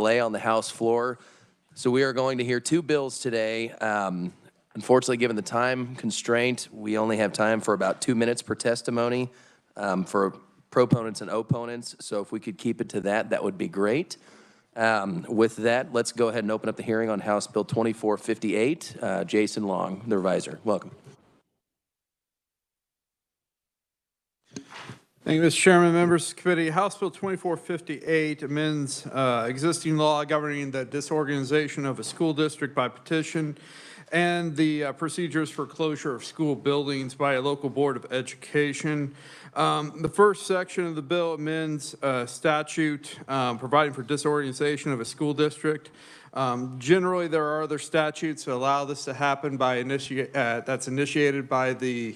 delay on the House floor. So we are going to hear two bills today. Unfortunately, given the time constraint, we only have time for about 2 minutes per testimony for proponents and opponents. So if we could keep it to that, that would be great. With that, let's go ahead and open up the hearing on House Bill 2458. Jason Long, the reviser. Welcome. Thank you, Mr. Chairman, members of the committee. House Bill 2458 amends existing law governing the disorganization of a school district by petition and the procedures for closure of school buildings by a local board of education. The first section of the bill amends statute providing for disorganization of a school district. Generally, there are other statutes that allow this to happen by that's initiated by the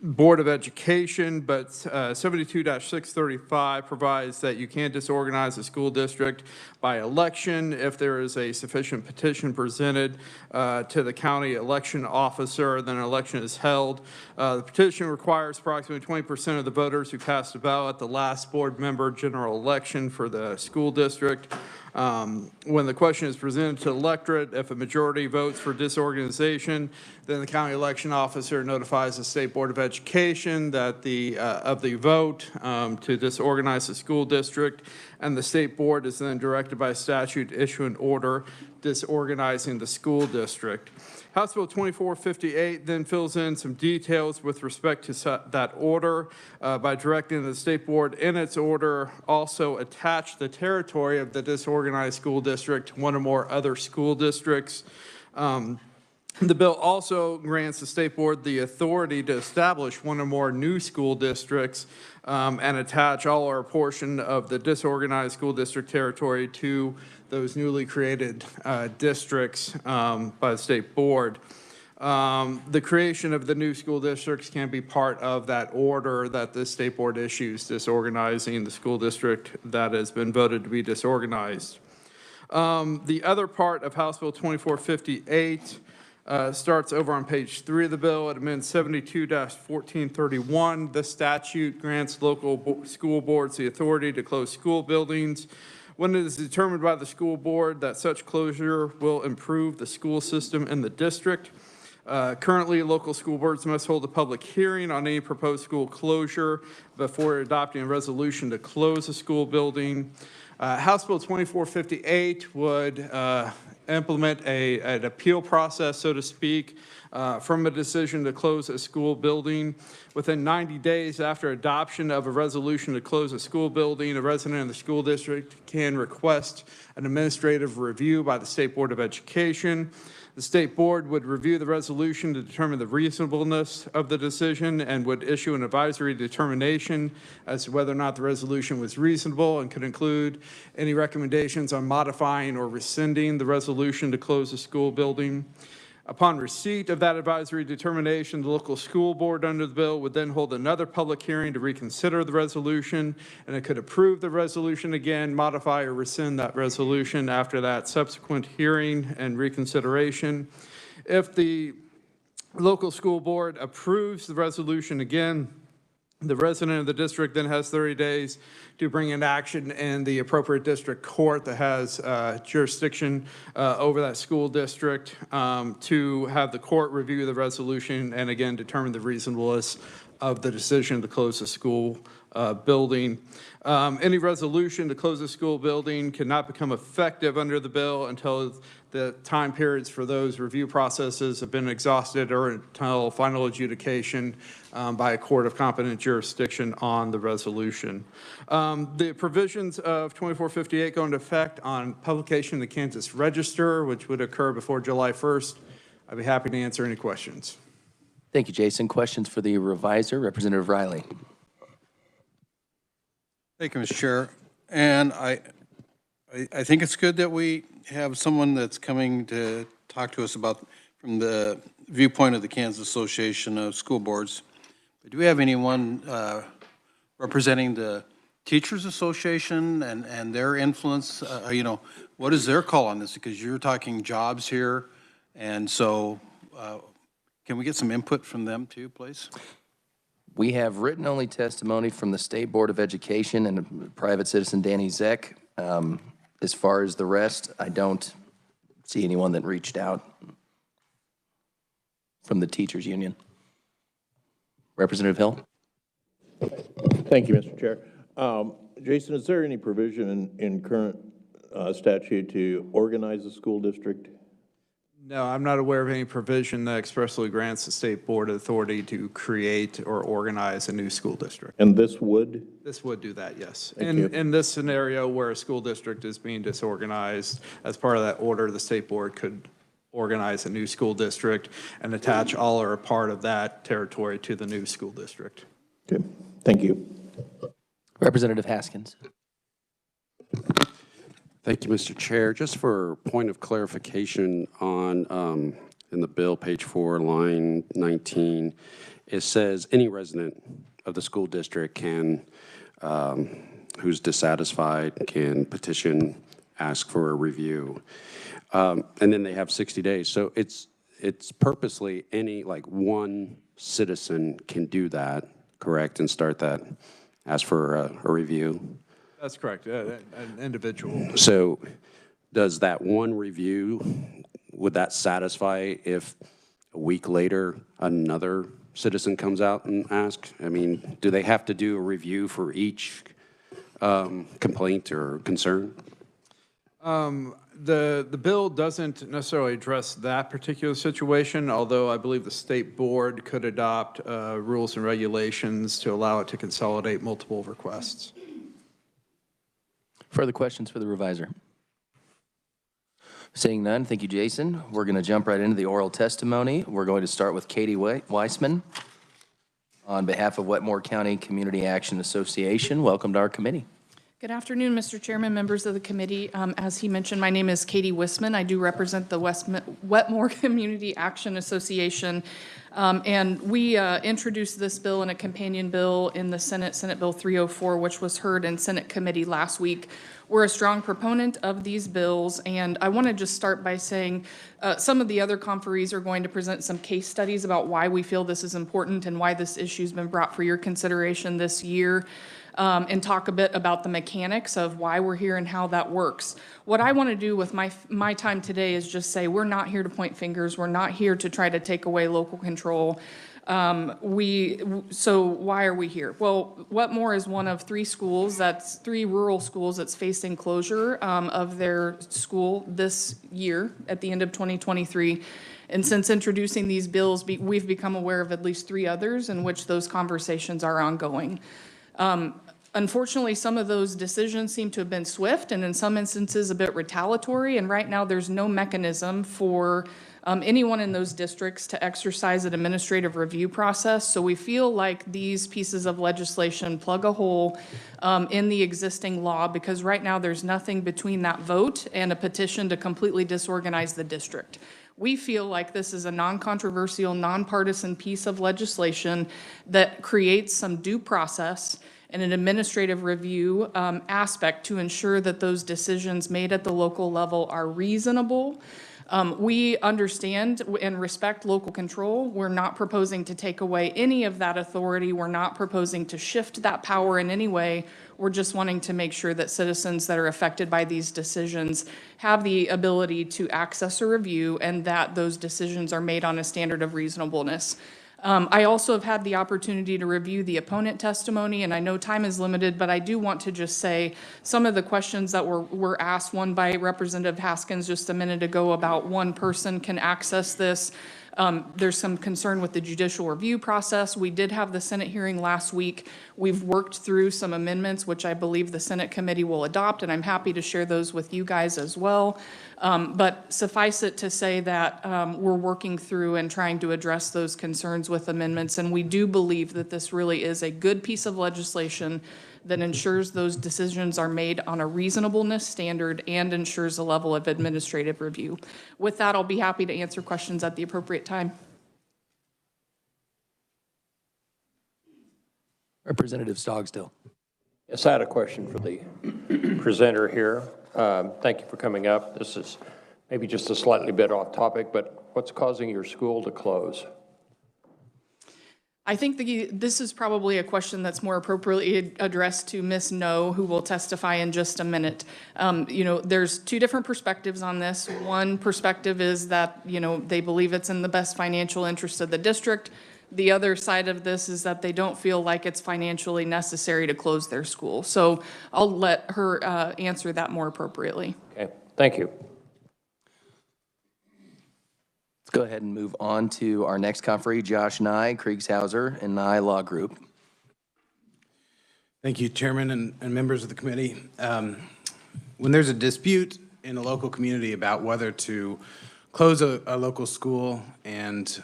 Board of Education, but 72-635 provides that you can't disorganize a school district by election if there is a sufficient petition presented to the county election officer, then an election is held. The petition requires approximately 20% of the voters who cast a ballot at the last board member general election for the school district. When the question is presented to the electorate, if a majority votes for disorganization, then the county election officer notifies the State Board of Education that of the vote to disorganize the school district, and the State Board is then directed by statute to issue an order disorganizing the school district. House Bill 2458 then fills in some details with respect to that order by directing the State Board in its order also attach the territory of the disorganized school district to one or more other school districts. The bill also grants the State Board the authority to establish one or more new school districts and attach all or a portion of the disorganized school district territory to those newly created districts by the State Board. The creation of the new school districts can be part of that order that the State Board issues disorganizing the school district that has been voted to be disorganized. The other part of House Bill 2458 starts over on page 3 of the bill. It amends 72-1431. This statute grants local school boards the authority to close school buildings when it is determined by the school board that such closure will improve the school system in the district. Currently, local school boards must hold a public hearing on any proposed school closure before adopting a resolution to close a school building. House Bill 2458 would implement an appeal process, so to speak, from a decision to close a school building. Within 90 days after adoption of a resolution to close a school building, a resident of the school district can request an administrative review by the State Board of Education. The State Board would review the resolution to determine the reasonableness of the decision and would issue an advisory determination as to whether or not the resolution was reasonable and could include any recommendations on modifying or rescinding the resolution to close a school building. Upon receipt of that advisory determination, the local school board under the bill would then hold another public hearing to reconsider the resolution, and it could approve the resolution again, modify or rescind that resolution after that subsequent hearing and reconsideration. If the local school board approves the resolution again, the resident of the district then has 30 days to bring an action in the appropriate district court that has jurisdiction over that school district to have the court review the resolution and again determine the reasonableness of the decision to close the school building. Any resolution to close a school building cannot become effective under the bill until the time periods for those review processes have been exhausted or until final adjudication by a court of competent jurisdiction on the resolution. The provisions of 2458 go into effect on publication in the Kansas Register, which would occur before July 1st. I'd be happy to answer any questions. Thank you, Jason. Questions for the reviser, Representative Riley. Thank you, Mr. Chair. And I think it's good that we have someone that's coming to talk to us about from the viewpoint of the Kansas Association of School Boards. But do we have anyone representing the Teachers Association and their influence? You know, what is their call on this? Because you're talking jobs here, and so can we get some input from them too, please? We have written-only testimony from the State Board of Education and private citizen Danny Zeck. As far as the rest, I don't see anyone that reached out from the teachers union. Representative Hill? Thank you, Mr. Chair. Jason, is there any provision in current statute to organize a school district? No, I'm not aware of any provision that expressly grants the state board authority to create or organize a new school district. And this would? This would do that, yes. Thank you. In this scenario where a school district is being disorganized, as part of that order, the state board could organize a new school district and attach all or a part of that territory to the new school district. Okay, thank you. Representative Haskins? Thank you, Mr. Chair. Just for point of clarification on, in the bill, page 4, line 19, it says any resident of the school district can, who's dissatisfied, can petition, ask for a review. And then they have 60 days. So it's purposely any, like one citizen can do that, correct, and start that, ask for a review? That's correct, an individual. So does that one review, would that satisfy if a week later another citizen comes out and asks? I mean, do they have to do a review for each complaint or concern? The bill doesn't necessarily address that particular situation, although I believe the state board could adopt rules and regulations to allow it to consolidate multiple requests. Further questions for the reviser? Seeing none, thank you, Jason. We're going to jump right into the oral testimony. We're going to start with Katie Weissman on behalf of Wetmore County Community Action Association. Welcome to our committee. Good afternoon, Mr. Chairman, members of the committee. As he mentioned, my name is Katie Weissman. I do represent the Wetmore Community Action Association. And we introduced this bill in a companion bill in the Senate, Senate Bill 304, which was heard in Senate committee last week. We're a strong proponent of these bills, and I want to just start by saying some of the other conferees are going to present some case studies about why we feel this is important and why this issue has been brought for your consideration this year. And talk a bit about the mechanics of why we're here and how that works. What I want to do with my time today is just say we're not here to point fingers. We're not here to try to take away local control. So why are we here? Well, Wetmore is one of three rural schools that's facing closure of their school this year at the end of 2023. And since introducing these bills, we've become aware of at least three others in which those conversations are ongoing. Unfortunately, some of those decisions seem to have been swift and in some instances a bit retaliatory, and right now there's no mechanism for anyone in those districts to exercise an administrative review process. So we feel like these pieces of legislation plug a hole in the existing law, because right now there's nothing between that vote and a petition to completely disorganize the district. We feel like this is a non-controversial, nonpartisan piece of legislation that creates some due process and an administrative review aspect to ensure that those decisions made at the local level are reasonable. We understand and respect local control. We're not proposing to take away any of that authority. We're not proposing to shift that power in any way. We're just wanting to make sure that citizens that are affected by these decisions have the ability to access a review and that those decisions are made on a standard of reasonableness. I also have had the opportunity to review the opponent testimony, and I know time is limited, but I do want to just say some of the questions that were asked, one by Representative Haskins just a minute ago about one person can access this. There's some concern with the judicial review process. We did have the Senate hearing last week. We've worked through some amendments, which I believe the Senate committee will adopt, and I'm happy to share those with you guys as well. But suffice it to say that we're working through and trying to address those concerns with amendments, and we do believe that this really is a good piece of legislation that ensures those decisions are made on a reasonableness standard and ensures a level of administrative review. With that, I'll be happy to answer questions at the appropriate time. Representative Stogsdill. Yes, I had a question for the presenter here. Thank you for coming up. This is maybe just a slightly bit off topic, but what's causing your school to close? I think this is probably a question that's more appropriately addressed to Ms. No, who will testify in just a minute. You know, there's two different perspectives on this. One perspective is that, you know, they believe it's in the best financial interest of the district. The other side of this is that they don't feel like it's financially necessary to close their school. So I'll let her answer that more appropriately. Okay, thank you. Let's go ahead and move on to our next conferee, Josh Nye, Kriegshauser and Nye Law Group. Thank you, Chairman and members of the committee. When there's a dispute in a local community about whether to close a local school and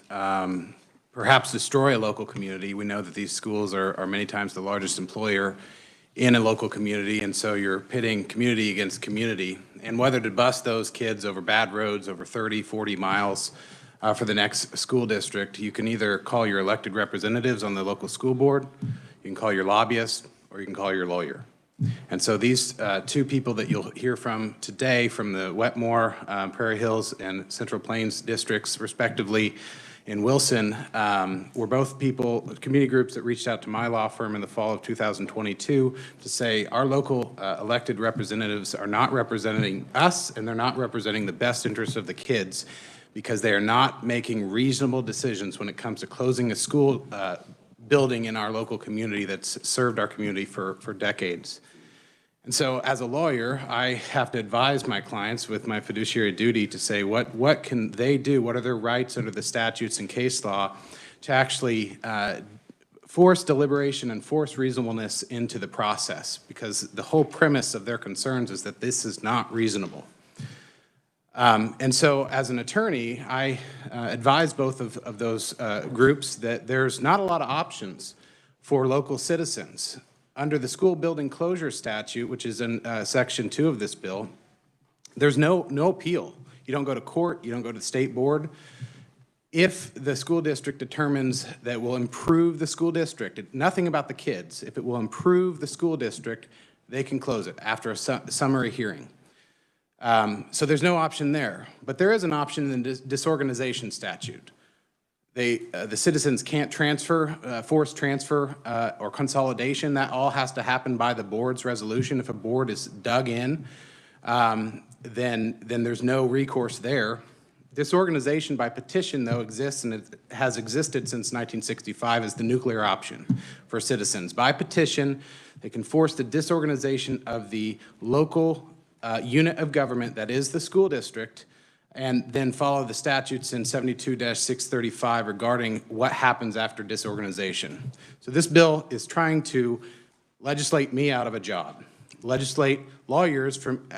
perhaps destroy a local community, we know that these schools are many times the largest employer in a local community, and so you're pitting community against community, and whether to bus those kids over bad roads over 30, 40 miles for the next school district. You can either call your elected representatives on the local school board, you can call your lobbyist, or you can call your lawyer. And so these two people that you'll hear from today from the Wetmore, Prairie Hills, and Central Plains districts, respectively, in Wilson, were both community groups that reached out to my law firm in the fall of 2022 to say our local elected representatives are not representing us, and they're not representing the best interests of the kids, because they are not making reasonable decisions when it comes to closing a school building in our local community that's served our community for decades. And so as a lawyer, I have to advise my clients with my fiduciary duty to say what can they do, what are their rights under the statutes and case law to actually force deliberation and force reasonableness into the process, because the whole premise of their concerns is that this is not reasonable. And so as an attorney, I advise both of those groups that there's not a lot of options for local citizens. Under the school building closure statute, which is in section 2 of this bill, there's no appeal. You don't go to court, you don't go to the state board. If the school district determines that it will improve the school district, nothing about the kids, if it will improve the school district, they can close it after a summary hearing. So there's no option there, but there is an option in the disorganization statute. The citizens can't transfer, force transfer, or consolidation. That all has to happen by the board's resolution. If a board is dug in, then there's no recourse there. Disorganization by petition, though, exists, and it has existed since 1965 as the nuclear option for citizens. By petition, they can force the disorganization of the local unit of government, that is the school district, and then follow the statutes in 72-635 regarding what happens after disorganization. So this bill is trying to legislate me out of a job, legislate lawyers from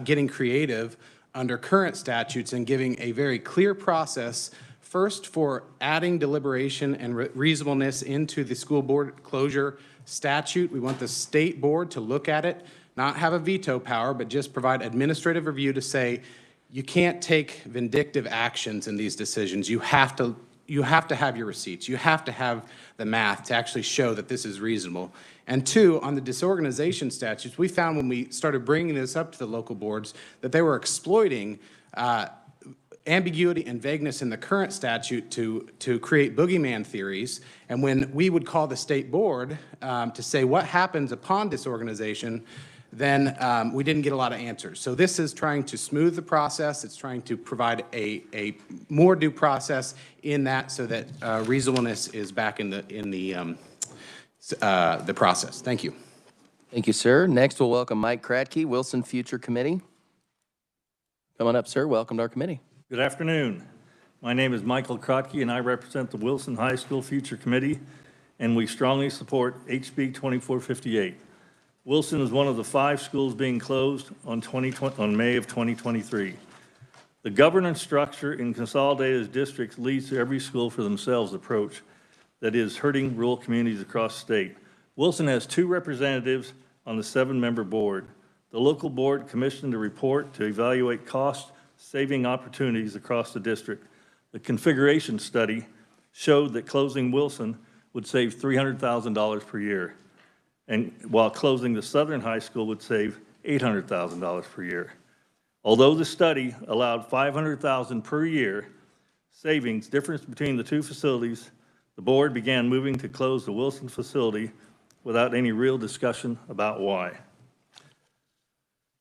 getting creative under current statutes and giving a very clear process, first for adding deliberation and reasonableness into the school board closure statute. We want the state board to look at it, not have a veto power, but just provide administrative review to say, you can't take vindictive actions in these decisions. You have to have your receipts. You have to have the math to actually show that this is reasonable. And two, on the disorganization statutes, we found when we started bringing this up to the local boards that they were exploiting ambiguity and vagueness in the current statute to create boogeyman theories. And when we would call the state board to say what happens upon disorganization, then we didn't get a lot of answers. So this is trying to smooth the process. It's trying to provide a more due process in that, so that reasonableness is back in the process. Thank you. Thank you, sir. Next, we'll welcome Mike Kratke, Wilson Future Committee. Come on up, sir. Welcome to our committee. Good afternoon. My name is Michael Kratke, and I represent the Wilson High School Future Committee, and we strongly support HB 2458. Wilson is one of the 5 schools being closed on May of 2023. The governance structure in consolidated districts leads to every school for themselves approach that is hurting rural communities across the state. Wilson has 2 representatives on the 7-member board. The local board commissioned a report to evaluate cost-saving opportunities across the district. The configuration study showed that closing Wilson would save $300,000 per year, and while closing the Southern High School would save $800,000 per year. Although the study allowed $500,000 per year savings, difference between the 2 facilities, The board began moving to close the Wilson facility without any real discussion about why.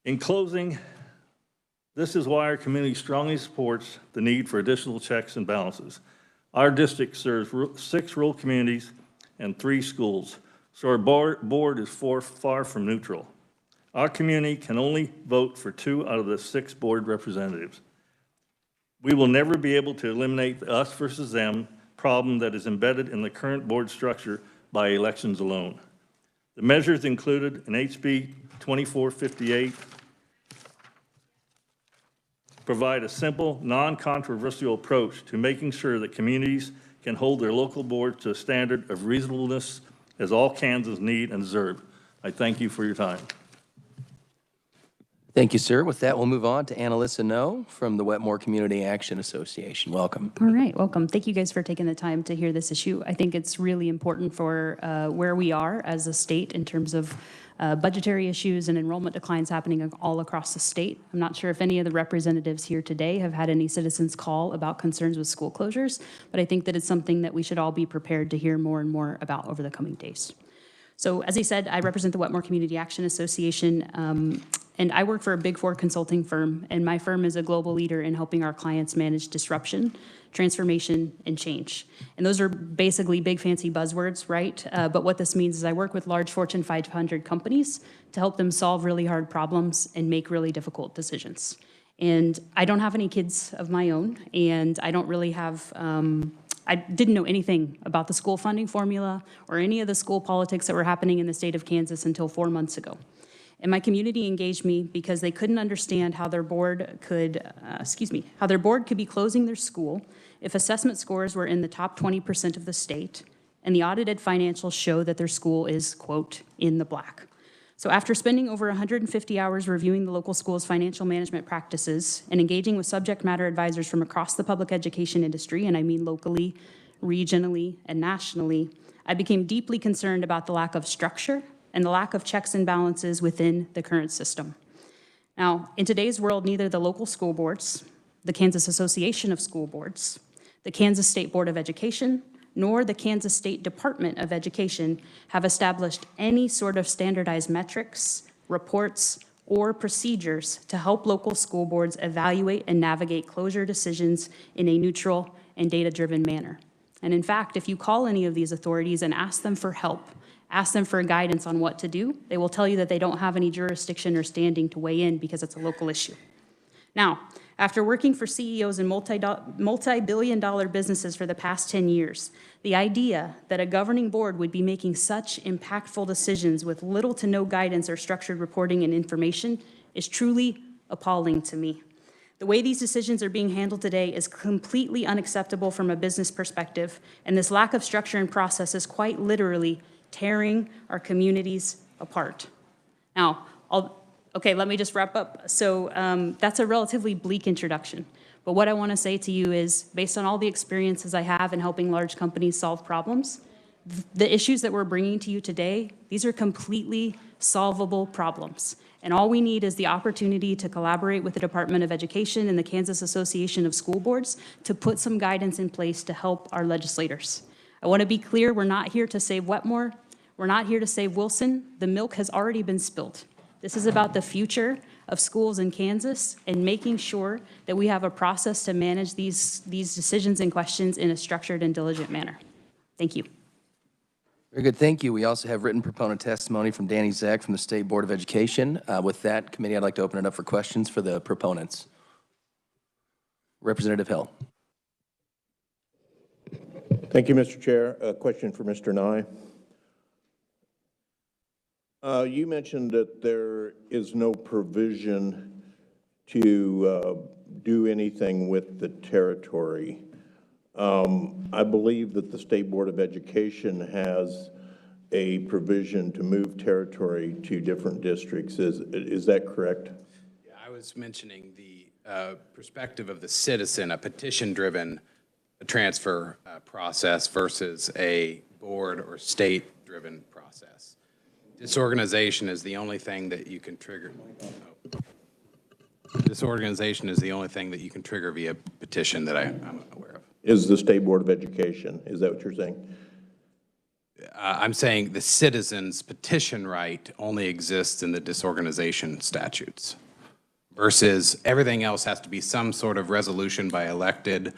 In closing, this is why our community strongly supports the need for additional checks and balances. Our district serves 6 rural communities and 3 schools, so our board is far from neutral. Our community can only vote for 2 out of the 6 board representatives. We will never be able to eliminate the us versus them problem that is embedded in the current board structure by elections alone. The measures included in HB 2458 provide a simple, non-controversial approach to making sure that communities can hold their local boards to a standard of reasonableness as all Kansans need and deserve. I thank you for your time. Thank you, sir. With that, we'll move on to Annalisa No from the Wetmore Community Action Association. Welcome. All right, welcome. Thank you guys for taking the time to hear this issue. I think it's really important for where we are as a state in terms of budgetary issues and enrollment declines happening all across the state. I'm not sure if any of the representatives here today have had any citizens call about concerns with school closures, but I think that it's something that we should all be prepared to hear more and more about over the coming days. So as I said, I represent the Wetmore Community Action Association, and I work for a Big 4 consulting firm, and my firm is a global leader in helping our clients manage disruption, transformation, and change. And those are basically big fancy buzzwords, right? But what this means is I work with large Fortune 500 companies to help them solve really hard problems and make really difficult decisions. And I don't have any kids of my own, and I don't really have, I didn't know anything about the school funding formula or any of the school politics that were happening in the state of Kansas until 4 months ago. And my community engaged me because they couldn't understand how their board could, how their board could be closing their school if assessment scores were in the top 20% of the state and the audited financials show that their school is, quote, in the black. So after spending over 150 hours reviewing the local school's financial management practices and engaging with subject matter advisors from across the public education industry, and I mean locally, regionally, and nationally, I became deeply concerned about the lack of structure and the lack of checks and balances within the current system. Now, in today's world, neither the local school boards, the Kansas Association of School Boards, the Kansas State Board of Education, nor the Kansas State Department of Education have established any sort of standardized metrics, reports, or procedures to help local school boards evaluate and navigate closure decisions in a neutral and data-driven manner. And in fact, if you call any of these authorities and ask them for help, ask them for guidance on what to do, they will tell you that they don't have any jurisdiction or standing to weigh in because it's a local issue. Now, after working for CEOs in multi-billion-dollar businesses for the past 10 years, the idea that a governing board would be making such impactful decisions with little to no guidance or structured reporting and information is truly appalling to me. The way these decisions are being handled today is completely unacceptable from a business perspective, and this lack of structure and process is quite literally tearing our communities apart. Now, okay, let me just wrap up. So that's a relatively bleak introduction. But what I want to say to you is, based on all the experiences I have in helping large companies solve problems, the issues that we're bringing to you today, these are completely solvable problems. And all we need is the opportunity to collaborate with the Department of Education and the Kansas Association of School Boards to put some guidance in place to help our legislators. I want to be clear, we're not here to save Wetmore. We're not here to save Wilson. The milk has already been spilled. This is about the future of schools in Kansas and making sure that we have a process to manage these decisions and questions in a structured and diligent manner. Thank you. Very good, thank you. We also have written proponent testimony from Danny Zach from the State Board of Education. With that, committee, I'd like to open it up for questions for the proponents. Representative Hill. Thank you, Mr. Chair. A question for Mr. Nye. You mentioned that there is no provision to do anything with the territory. I believe that the State Board of Education has a provision to move territory to different districts. Is that correct? Yeah, I was mentioning the perspective of the citizen, a petition-driven transfer process versus a board or state-driven process. Disorganization is the only thing that you can trigger. Disorganization is the only thing that you can trigger via petition that I'm aware of. Is the State Board of Education. Is that what you're saying? I'm saying the citizens' petition right only exists in the disorganization statutes versus everything else has to be some sort of resolution by elected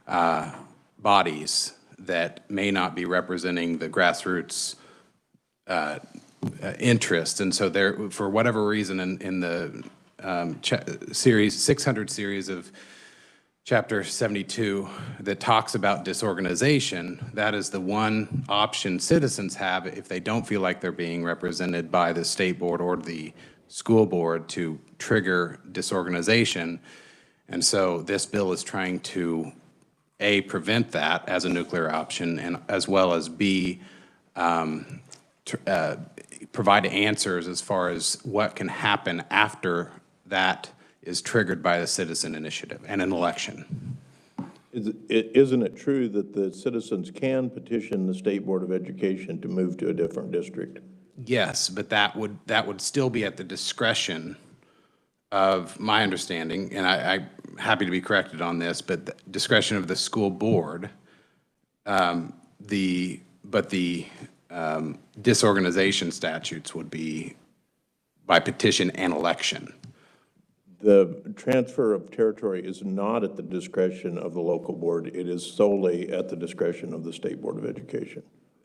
bodies that may not be representing the grassroots interest. And so there, for whatever reason, in the series, 600 series of Chapter 72 that talks about disorganization, that is the one option citizens have if they don't feel like they're being represented by the state board or the school board to trigger disorganization. And so this bill is trying to, A, prevent that as a nuclear option, and as well as B, provide answers as far as what can happen after that is triggered by the citizen initiative and an election. Isn't it true that the citizens can petition the State Board of Education to move to a different district? Yes, but that would still be at the discretion of my understanding, and I'm happy to be corrected on this, but the discretion of the school board. The disorganization statutes would be by petition and election. The transfer of territory is not at the discretion of the local board. It is solely at the discretion of the State Board of Education.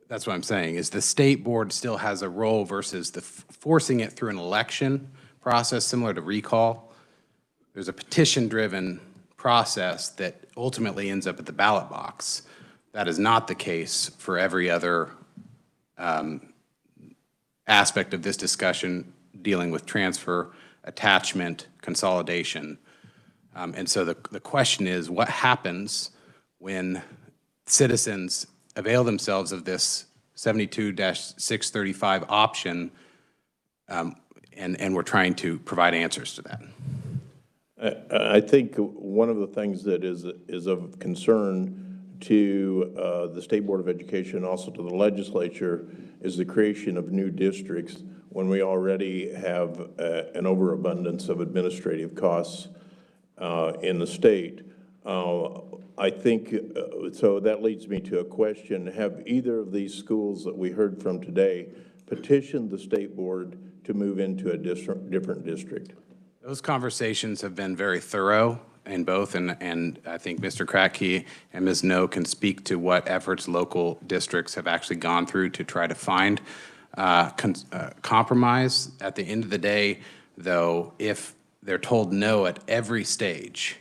That's what I'm saying, is the state board still has a role versus the forcing it through an election process similar to recall. There's a petition-driven process that ultimately ends up at the ballot box. That is not the case for every other aspect of this discussion dealing with transfer, attachment, consolidation. And so the question is, what happens when citizens avail themselves of this 72-635 option, and we're trying to provide answers to that? I think one of the things that is of concern to the State Board of Education and also to the legislature is the creation of new districts when we already have an overabundance of administrative costs in the state. I think, so that leads me to a question. Have either of these schools that we heard from today petitioned the state board to move into a different district? Those conversations have been very thorough in both, and I think Mr. Kratky and Ms. No can speak to what efforts local districts have actually gone through to try to find compromise. At the end of the day, though, if they're told no at every stage,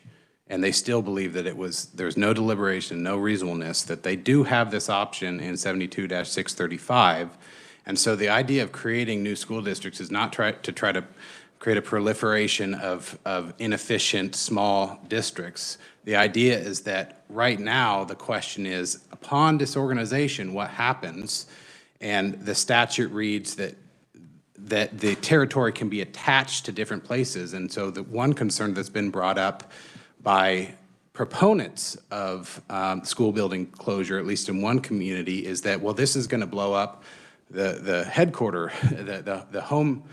and they still believe that there's no deliberation, no reasonableness, that they do have this option in 72-635. And so the idea of creating new school districts is not to try to create a proliferation of inefficient small districts. The idea is that right now the question is, upon disorganization, what happens? And the statute reads that the territory can be attached to different places. And so the one concern that's been brought up by proponents of school building closure, at least in one community, is that, well, this is going to blow up the headquarter, the home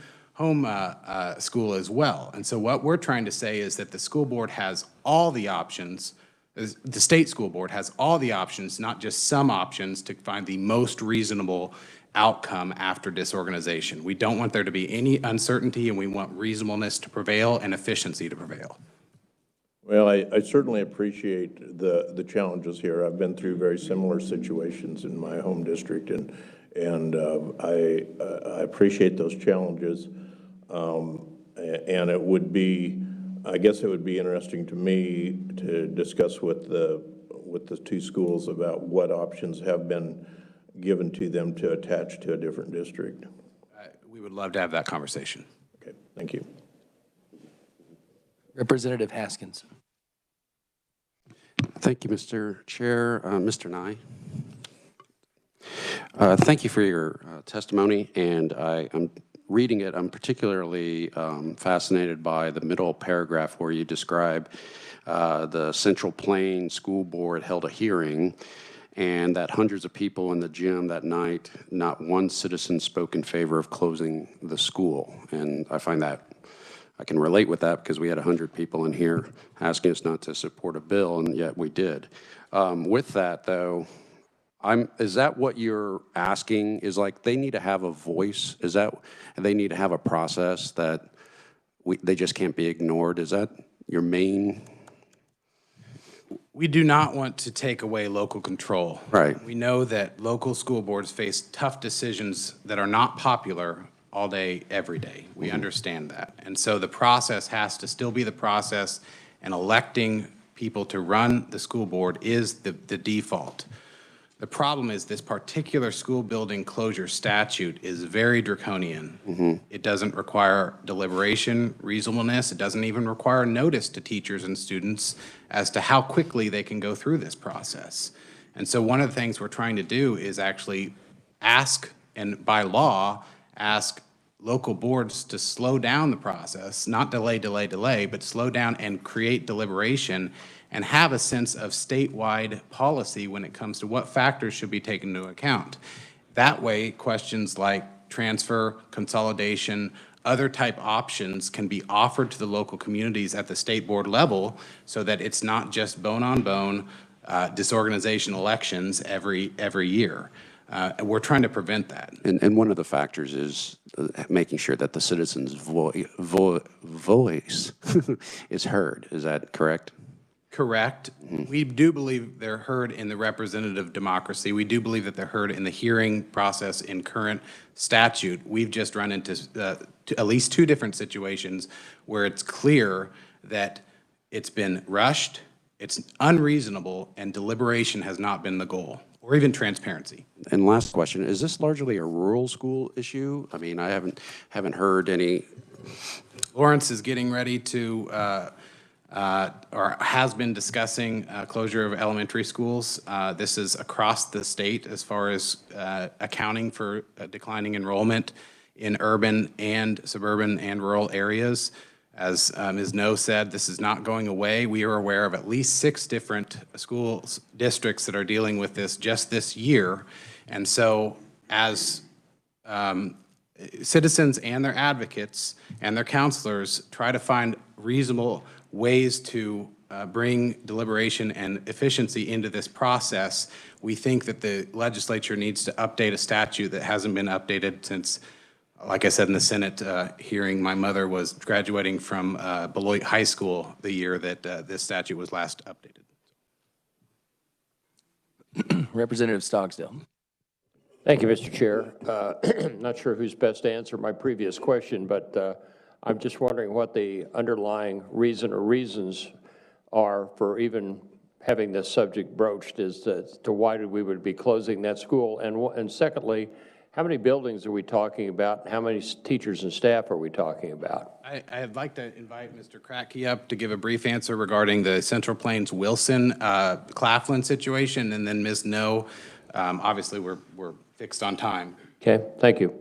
school as well. And so what we're trying to say is that the school board has all the options, the state school board has all the options, not just some options, to find the most reasonable outcome after disorganization. We don't want there to be any uncertainty, and we want reasonableness to prevail and efficiency to prevail. Well, I certainly appreciate the challenges here. I've been through very similar situations in my home district, and I appreciate those challenges. And it would be, I guess it would be interesting to me to discuss with the two schools about what options have been given to them to attach to a different district. We would love to have that conversation. Okay, thank you. Representative Haskins. Thank you, Mr. Chair. Mr. Nye. Thank you for your testimony, and I'm reading it. I'm particularly fascinated by the middle paragraph where you describe the Central Plain School Board held a hearing, and that hundreds of people in the gym that night, not one citizen spoke in favor of closing the school. And I find that I can relate with that because we had 100 people in here asking us not to support a bill, and yet we did. With that, though, is that what you're asking? Is like they need to have a voice? Is that they need to have a process that they just can't be ignored? Is that your main? We do not want to take away local control. Right. We know that local school boards face tough decisions that are not popular all day, every day. We understand that. And so the process has to still be the process, and electing people to run the school board is the default. The problem is this particular school building closure statute is very draconian. It doesn't require deliberation, reasonableness. It doesn't even require notice to teachers and students as to how quickly they can go through this process. And so one of the things we're trying to do is actually ask, and by law, ask local boards to slow down the process, not delay, but slow down and create deliberation and have a sense of statewide policy when it comes to what factors should be taken into account. That way, questions like transfer, consolidation, other type options can be offered to the local communities at the state board level so that it's not just bone-on-bone disorganization elections every year. We're trying to prevent that. And one of the factors is making sure that the citizens' voice is heard. Is that correct? Correct. We do believe they're heard in the representative democracy. We do believe that they're heard in the hearing process in current statute. We've just run into at least 2 different situations where it's clear that it's been rushed, it's unreasonable, and deliberation has not been the goal, or even transparency. And last question, is this largely a rural school issue? I mean, I haven't heard any. Lawrence is getting ready to or has been discussing closure of elementary schools. This is across the state as far as accounting for declining enrollment in urban and suburban and rural areas. As Ms. No said, this is not going away. We are aware of at least 6 different school districts that are dealing with this just this year. And so as citizens and their advocates and their counselors try to find reasonable ways to bring deliberation and efficiency into this process, we think that the legislature needs to update a statute that hasn't been updated since, like I said in the Senate hearing, my mother was graduating from Beloit High School the year that this statute was last updated. Representative Stocksdale. Thank you, Mr. Chair. Not sure who's best to answer my previous question, but I'm just wondering what the underlying reason or reasons are for even having this subject broached as to why we would be closing that school. And secondly, how many buildings are we talking about? How many teachers and staff are we talking about? I'd like to invite Mr. Kratky up to give a brief answer regarding the Central Plains Wilson Claflin situation, and then Ms. No. Obviously, we're fixed on time. Okay, thank you.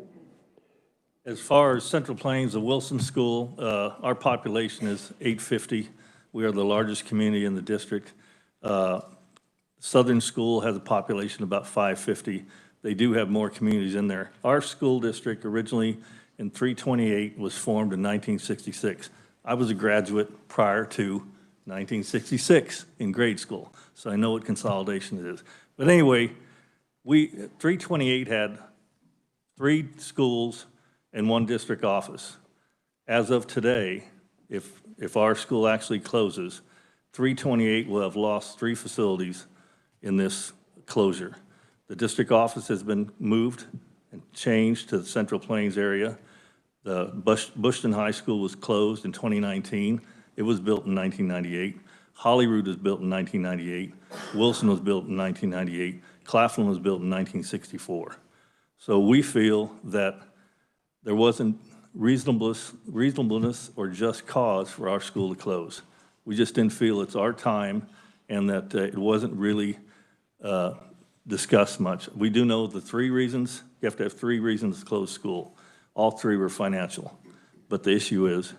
As far as Central Plains, the Wilson School, our population is 850. We are the largest community in the district. Southern School has a population of about 550. They do have more communities in there. Our school district originally in 328 was formed in 1966. I was a graduate prior to 1966 in grade school, so I know what consolidation is. But anyway, 328 had 3 schools and 1 district office. As of today, if our school actually closes, 328 will have lost 3 facilities in this closure. The district office has been moved and changed to the Central Plains area. The Bushton High School was closed in 2019. It was built in 1998. Holyrood was built in 1998. Wilson was built in 1998. Claflin was built in 1964. So we feel that there wasn't reasonableness or just cause for our school to close. We just didn't feel it's our time and that it wasn't really discussed much. We do know the 3 reasons. You have to have 3 reasons to close school. All 3 were financial. But the issue is,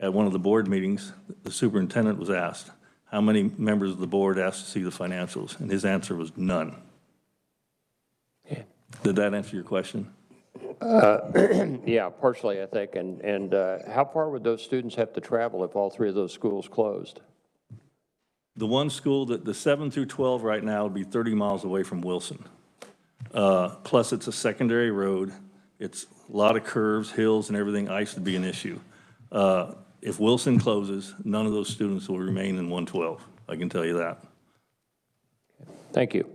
at one of the board meetings, the superintendent was asked, how many members of the board asked to see the financials? And his answer was none. Okay. Did that answer your question? Yeah, partially, I think. And how far would those students have to travel if all three of those schools closed? The one school, that the 7 through 12 right now would be 30 miles away from Wilson. Plus, it's a secondary road. It's a lot of curves, hills, and everything. Ice would be an issue. If Wilson closes, none of those students will remain in 112. I can tell you that. Thank you.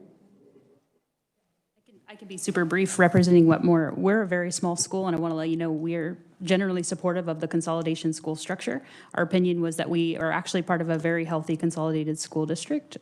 I can be super brief representing Wetmore. We're a very small school, and I want to let you know we're generally supportive of the consolidation school structure. Our opinion was that we are actually part of a very healthy consolidated school district.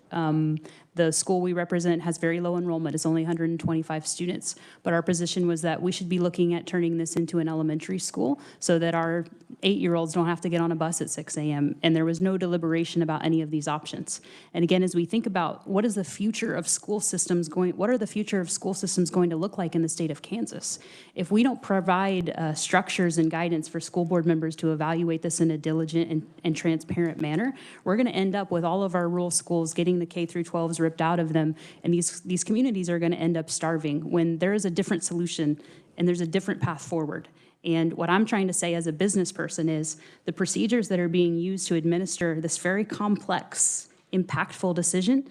The school we represent has very low enrollment. It's only 125 students, but our position was that we should be looking at turning this into an elementary school so that our 8-year-olds don't have to get on a bus at 6 a.m. And there was no deliberation about any of these options. And again, as we think about what is the future of school systems what are the future of school systems going to look like in the state of Kansas? If we don't provide structures and guidance for school board members to evaluate this in a diligent and transparent manner, we're going to end up with all of our rural schools getting the K through 12s ripped out of them, and these communities are going to end up starving when there is a different solution and there's a different path forward. And what I'm trying to say as a business person is the procedures that are being used to administer this very complex, impactful decision,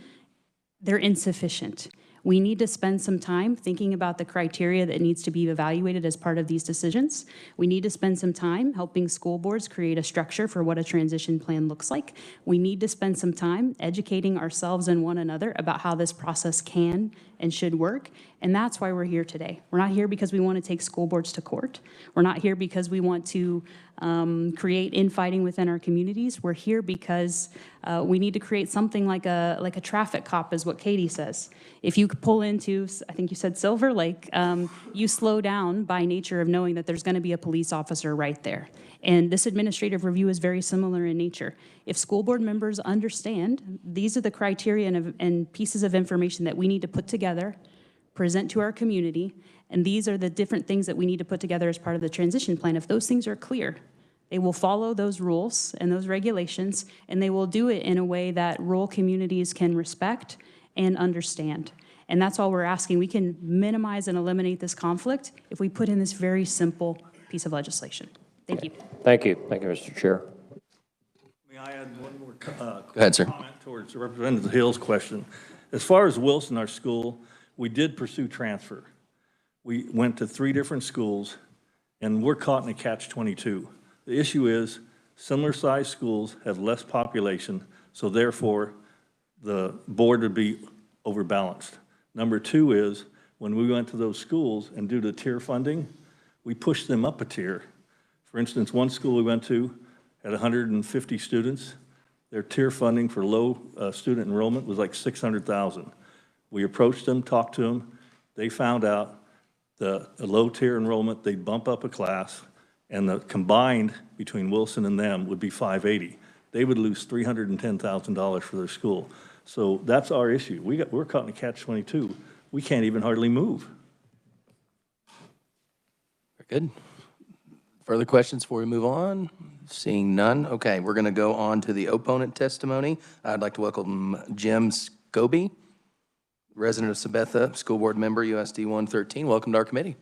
they're insufficient. We need to spend some time thinking about the criteria that needs to be evaluated as part of these decisions. We need to spend some time helping school boards create a structure for what a transition plan looks like. We need to spend some time educating ourselves and one another about how this process can and should work. And that's why we're here today. We're not here because we want to take school boards to court. We're not here because we want to create infighting within our communities. We're here because we need to create something like a traffic cop, is what Katie says. If you pull into, I think you said Silver Lake, you slow down by nature of knowing that there's going to be a police officer right there. And this administrative review is very similar in nature. If school board members understand these are the criteria and pieces of information that we need to put together, present to our community, and these are the different things that we need to put together as part of the transition plan. If those things are clear, they will follow those rules and those regulations, and they will do it in a way that rural communities can respect and understand. And that's all we're asking. We can minimize and eliminate this conflict if we put in this very simple piece of legislation. Thank you. Thank you. Thank you, Mr. Chair. May I add one more Go ahead, sir. comment towards Representative Hill's question? As far as Wilson, our school, we did pursue transfer. We went to 3 different schools, and we're caught in a catch-22. The issue is similar-sized schools have less population, so therefore the board would be overbalanced. Number 2 is when we went to those schools and due to tier funding, we pushed them up a tier. For instance, one school we went to had 150 students. Their tier funding for low student enrollment was like $600,000. We approached them, talked to them. They found out the low tier enrollment, they'd bump up a class, and the combined between Wilson and them would be $580,000. They would lose $310,000 for their school. So that's our issue. We're caught in a catch-22. We can't even hardly move. Very good. Further questions before we move on? Seeing none. Okay, we're going to go on to the opponent testimony. I'd like to welcome Jim Scobie, resident of Sabetha, school board member, USD 113. Welcome to our committee.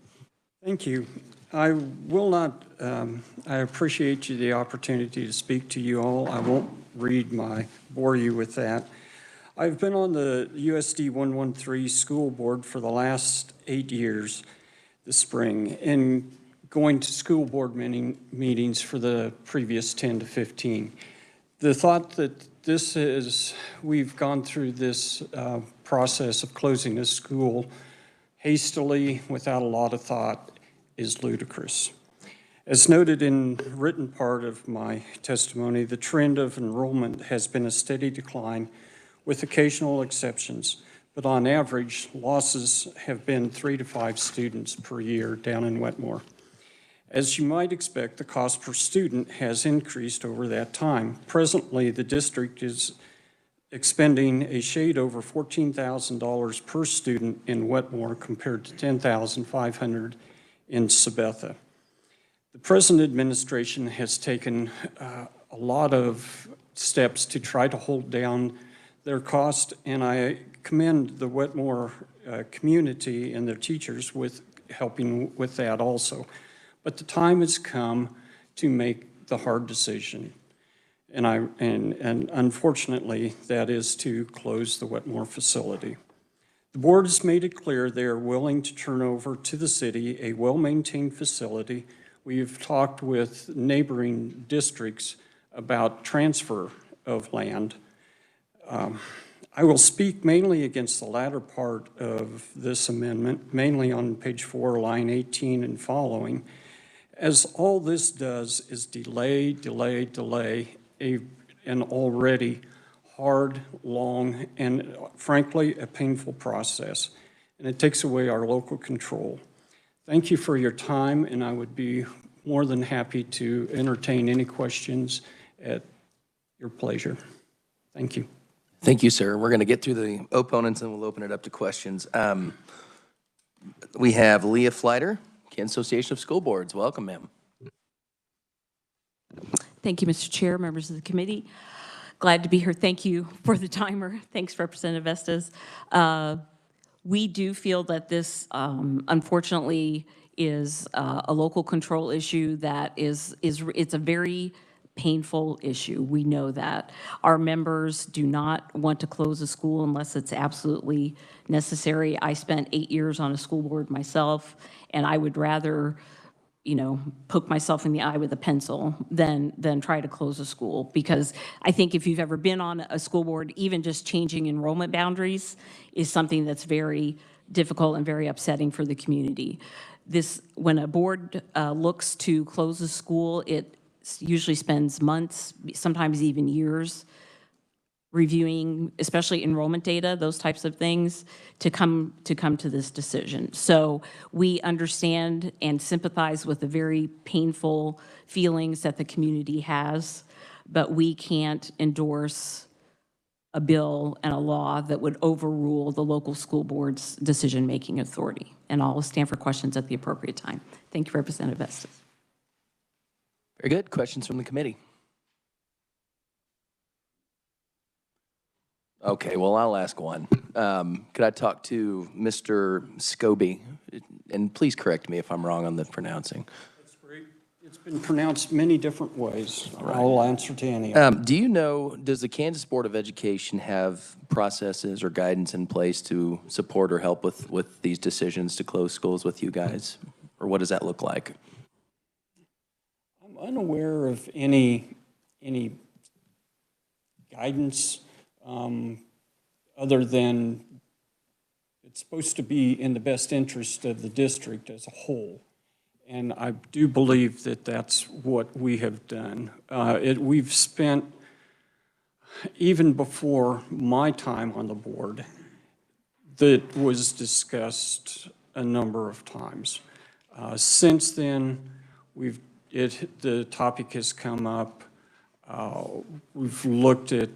Thank you. I will not, I appreciate the opportunity to speak to you all. I won't bore you with that. I've been on the USD 113 school board for the last 8 years this spring, and going to school board meetings for the previous 10 to 15. The thought that we've gone through this process of closing a school hastily without a lot of thought is ludicrous. As noted in the written part of my testimony, the trend of enrollment has been a steady decline with occasional exceptions, but on average, losses have been 3 to 5 students per year down in Wetmore. As you might expect, the cost per student has increased over that time. Presently, the district is expending a shade over $14,000 per student in Wetmore compared to $10,500 in Sabetha. The present administration has taken a lot of steps to try to hold down their cost, and I commend the Wetmore community and their teachers with helping with that also. But the time has come to make the hard decision. And unfortunately, that is to close the Wetmore facility. The board has made it clear they are willing to turn over to the city a well-maintained facility. We've talked with neighboring districts about transfer of land. I will speak mainly against the latter part of this amendment, mainly on page 4, line 18 and following, as all this does is delay an already hard, long, and frankly, a painful process, and it takes away our local control. Thank you for your time, and I would be more than happy to entertain any questions at your pleasure. Thank you. Thank you, sir. We're going to get through the opponents and we'll open it up to questions. We have Leah Fleiter, Kansas Association of School Boards. Welcome, ma'am. Thank you, Mr. Chair, members of the committee. Glad to be here. Thank you for the timer. Thanks, Representative Estes. We do feel that this, unfortunately, is a local control issue that it's a very painful issue. We know that. Our members do not want to close a school unless it's absolutely necessary. I spent 8 years on a school board myself, and I would rather, you know, poke myself in the eye with a pencil than try to close a school. Because I think if you've ever been on a school board, even just changing enrollment boundaries is something that's very difficult and very upsetting for the community. When a board looks to close a school, it usually spends months, sometimes even years, reviewing, especially enrollment data, those types of things, to come to this decision. So we understand and sympathize with the very painful feelings that the community has, but we can't endorse a bill and a law that would overrule the local school board's decision-making authority. And I'll stand for questions at the appropriate time. Thank you, Representative Estes. Very good. Questions from the committee? Okay, well, I'll ask one. Could I talk to Mr. Scobie? And please correct me if I'm wrong on the pronouncing. That's great. It's been pronounced many different ways. Right. I'll answer to any of them. Do you know, does the Kansas Board of Education have processes or guidance in place to support or help with these decisions to close schools with you guys? Or what does that look like? I'm unaware of any guidance other than it's supposed to be in the best interest of the district as a whole. And I do believe that that's what we have done. We've spent, even before my time on the board, that was discussed a number of times. Since then, the topic has come up. We've looked at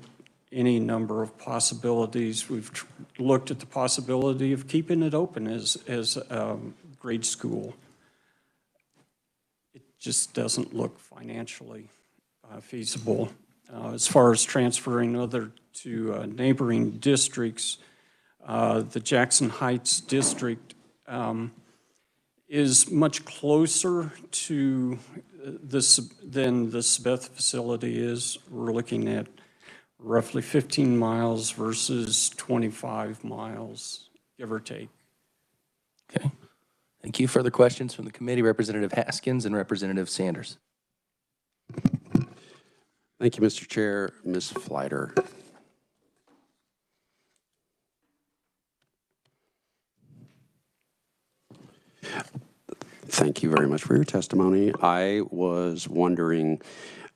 any number of possibilities. We've looked at the possibility of keeping it open as a grade school. It just doesn't look financially feasible. As far as transferring to neighboring districts, the Jackson Heights district is much closer to this than the Sabeth facility is. We're looking at roughly 15 miles versus 25 miles, give or take. Okay. Thank you. Further questions from the committee, Representative Haskins and Representative Sanders. Thank you, Mr. Chair. Ms. Fleiter. Thank you very much for your testimony. I was wondering,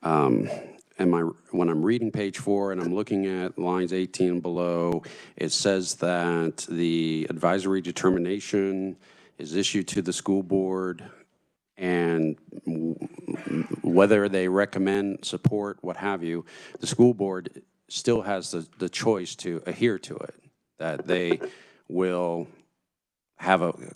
when I'm reading page 4 and I'm looking at lines 18 and below, it says that the advisory determination is issued to the school board, and whether they recommend, support, what have you, the school board still has the choice to adhere to it, that they will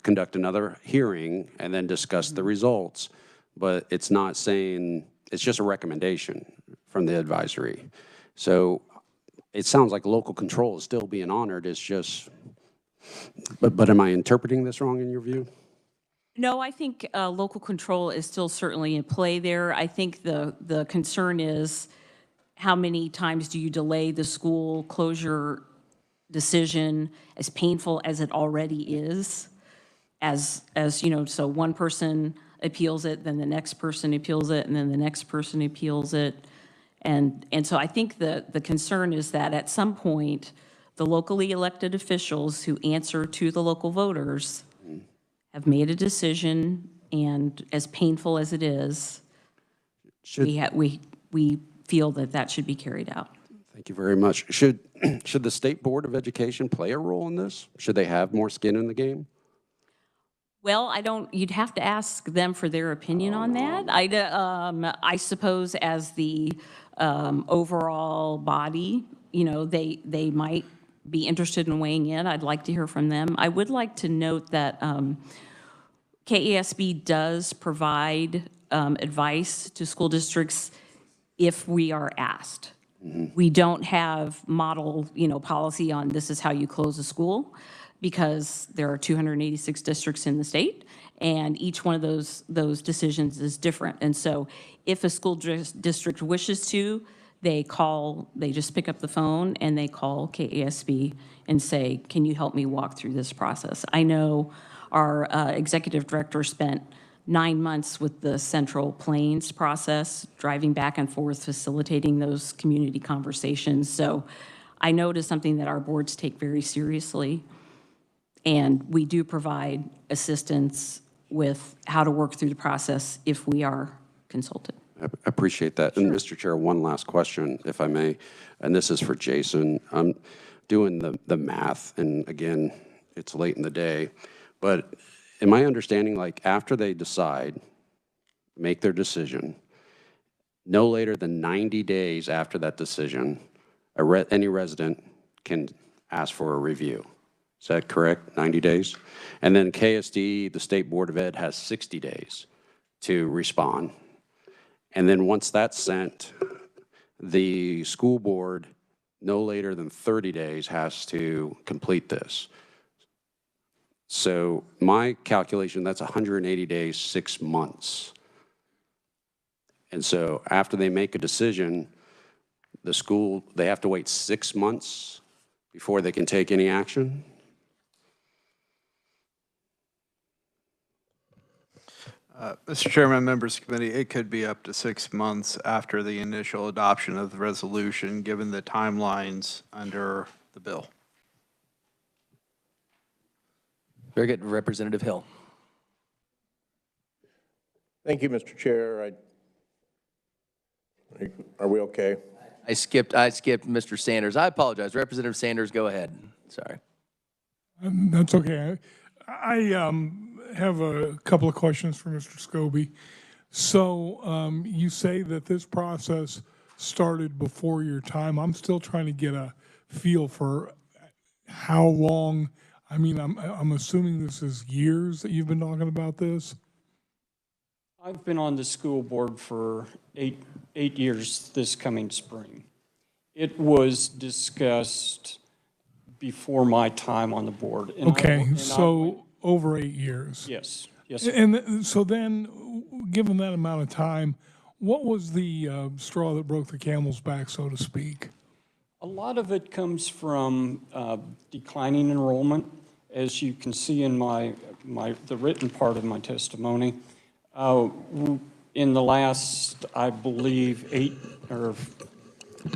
conduct another hearing and then discuss the results, but it's not saying, it's just a recommendation from the advisory. So it sounds like local control is still being honored. It's just, but am I interpreting this wrong in your view? No, I think local control is still certainly in play there. I think the concern is how many times do you delay the school closure decision, as painful as it already is, as you know, so one person appeals it, then the next person appeals it, and then the next person appeals it. And so I think the concern is that at some point, the locally elected officials who answer to the local voters have made a decision, and as painful as it is, we feel that that should be carried out. Thank you very much. Should the State Board of Education play a role in this? Should they have more skin in the game? Well, you'd have to ask them for their opinion on that. I suppose as the overall body, you know, they might be interested in weighing in. I'd like to hear from them. I would like to note that KESB does provide advice to school districts if we are asked. We don't have model, you know, policy on this is how you close a school, because there are 286 districts in the state, and each one of those decisions is different. And so if a school district wishes to, they just pick up the phone and they call KESB and say, can you help me walk through this process? I know our executive director spent 9 months with the Central Plains process, driving back and forth, facilitating those community conversations. So I know it is something that our boards take very seriously, and we do provide assistance with how to work through the process if we are consulted. I appreciate that. And Mr. Chair, one last question, if I may, and this is for Jason. I'm doing the math, and again, it's late in the day, but in my understanding, like after they decide, make their decision, no later than 90 days after that decision, any resident can ask for a review. Is that correct? 90 days? And then KSD, the State Board of Ed, has 60 days to respond. And then once that's sent, the school board, no later than 30 days, has to complete this. So my calculation, that's 180 days, 6 months. And so after they make a decision, the school, they have to wait 6 months before they can take any action? Mr. Chairman, members of the committee, it could be up to 6 months after the initial adoption of the resolution, given the timelines under the bill. Very good. Representative Hill. Thank you, Mr. Chair. Are we okay? I skipped Mr. Sanders. I apologize. Representative Sanders, go ahead. Sorry. That's okay. I have a couple of questions for Mr. Scobie. So you say that this process started before your time. I'm still trying to get a feel for how long. I mean, I'm assuming this is years that you've been talking about this? I've been on the school board for eight years this coming spring. It was discussed before my time on the board. So over 8 years? Yes. And so then, given that amount of time, what was the straw that broke the camel's back, so to speak? A lot of it comes from declining enrollment, as you can see in the written part of my testimony. In the last, I believe, 8 or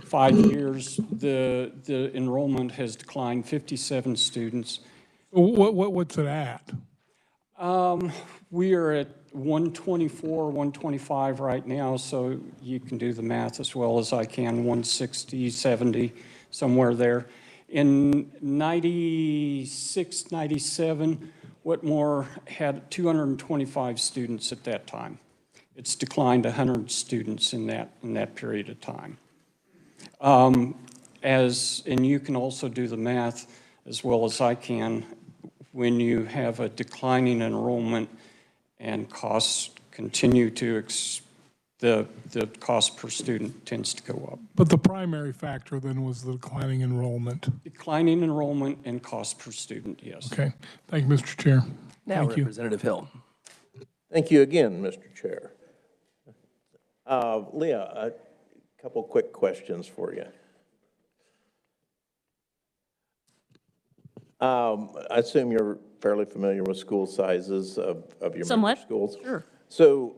5 years, the enrollment has declined 57 students. What's it at? We are at 124, 125 right now, so you can do the math as well as I can, 160, 70, somewhere there. In 96, 97, Whitmore had 225 students at that time. It's declined 100 students in that period of time. And you can also do the math as well as I can. When you have a declining enrollment and costs continue to, the cost per student tends to go up. But the primary factor then was the declining enrollment. Declining enrollment and cost per student, yes. Okay. Thank you, Mr. Chair. Now, Thank you. Representative Hill. Thank you again, Mr. Chair. Leah, a couple quick questions for you. I assume you're fairly familiar with school sizes of your member Somewhat, schools? sure. So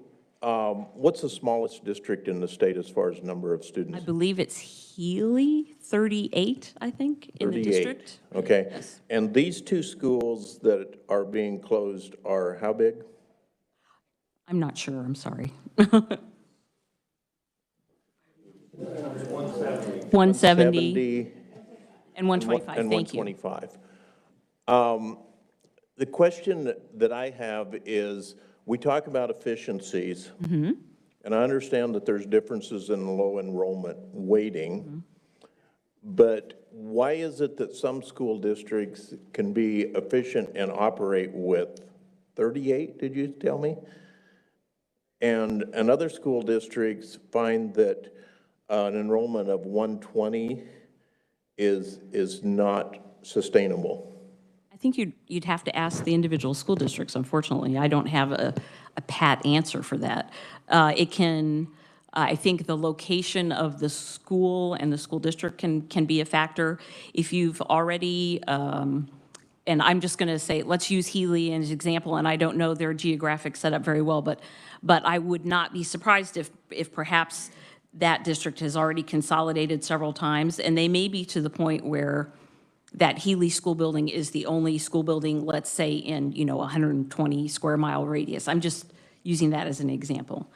what's the smallest district in the state as far as number of students? I believe it's Healy, 38, I think, in the 38. district. Okay. Yes. And these two schools that are being closed are how big? I'm not sure, I'm sorry. 170 and 125, And thank you. 125. The question that I have is, we talk about efficiencies, Mm-hmm. and I understand that there's differences in low enrollment weighting, Mm-hmm. but why is it that some school districts can be efficient and operate with 38, did you tell me? And other school districts find that an enrollment of 120 is not sustainable? I think you'd have to ask the individual school districts, unfortunately. I don't have a pat answer for that. It can, I think the location of the school and the school district can be a factor. If you've already, and I'm just going to say, let's use Healy as an example, and I don't know their geographic setup very well, but I would not be surprised if perhaps that district has already consolidated several times, and they may be to the point where that Healy school building is the only school building, let's say, in, 120 square mile radius. I'm just using that as an example.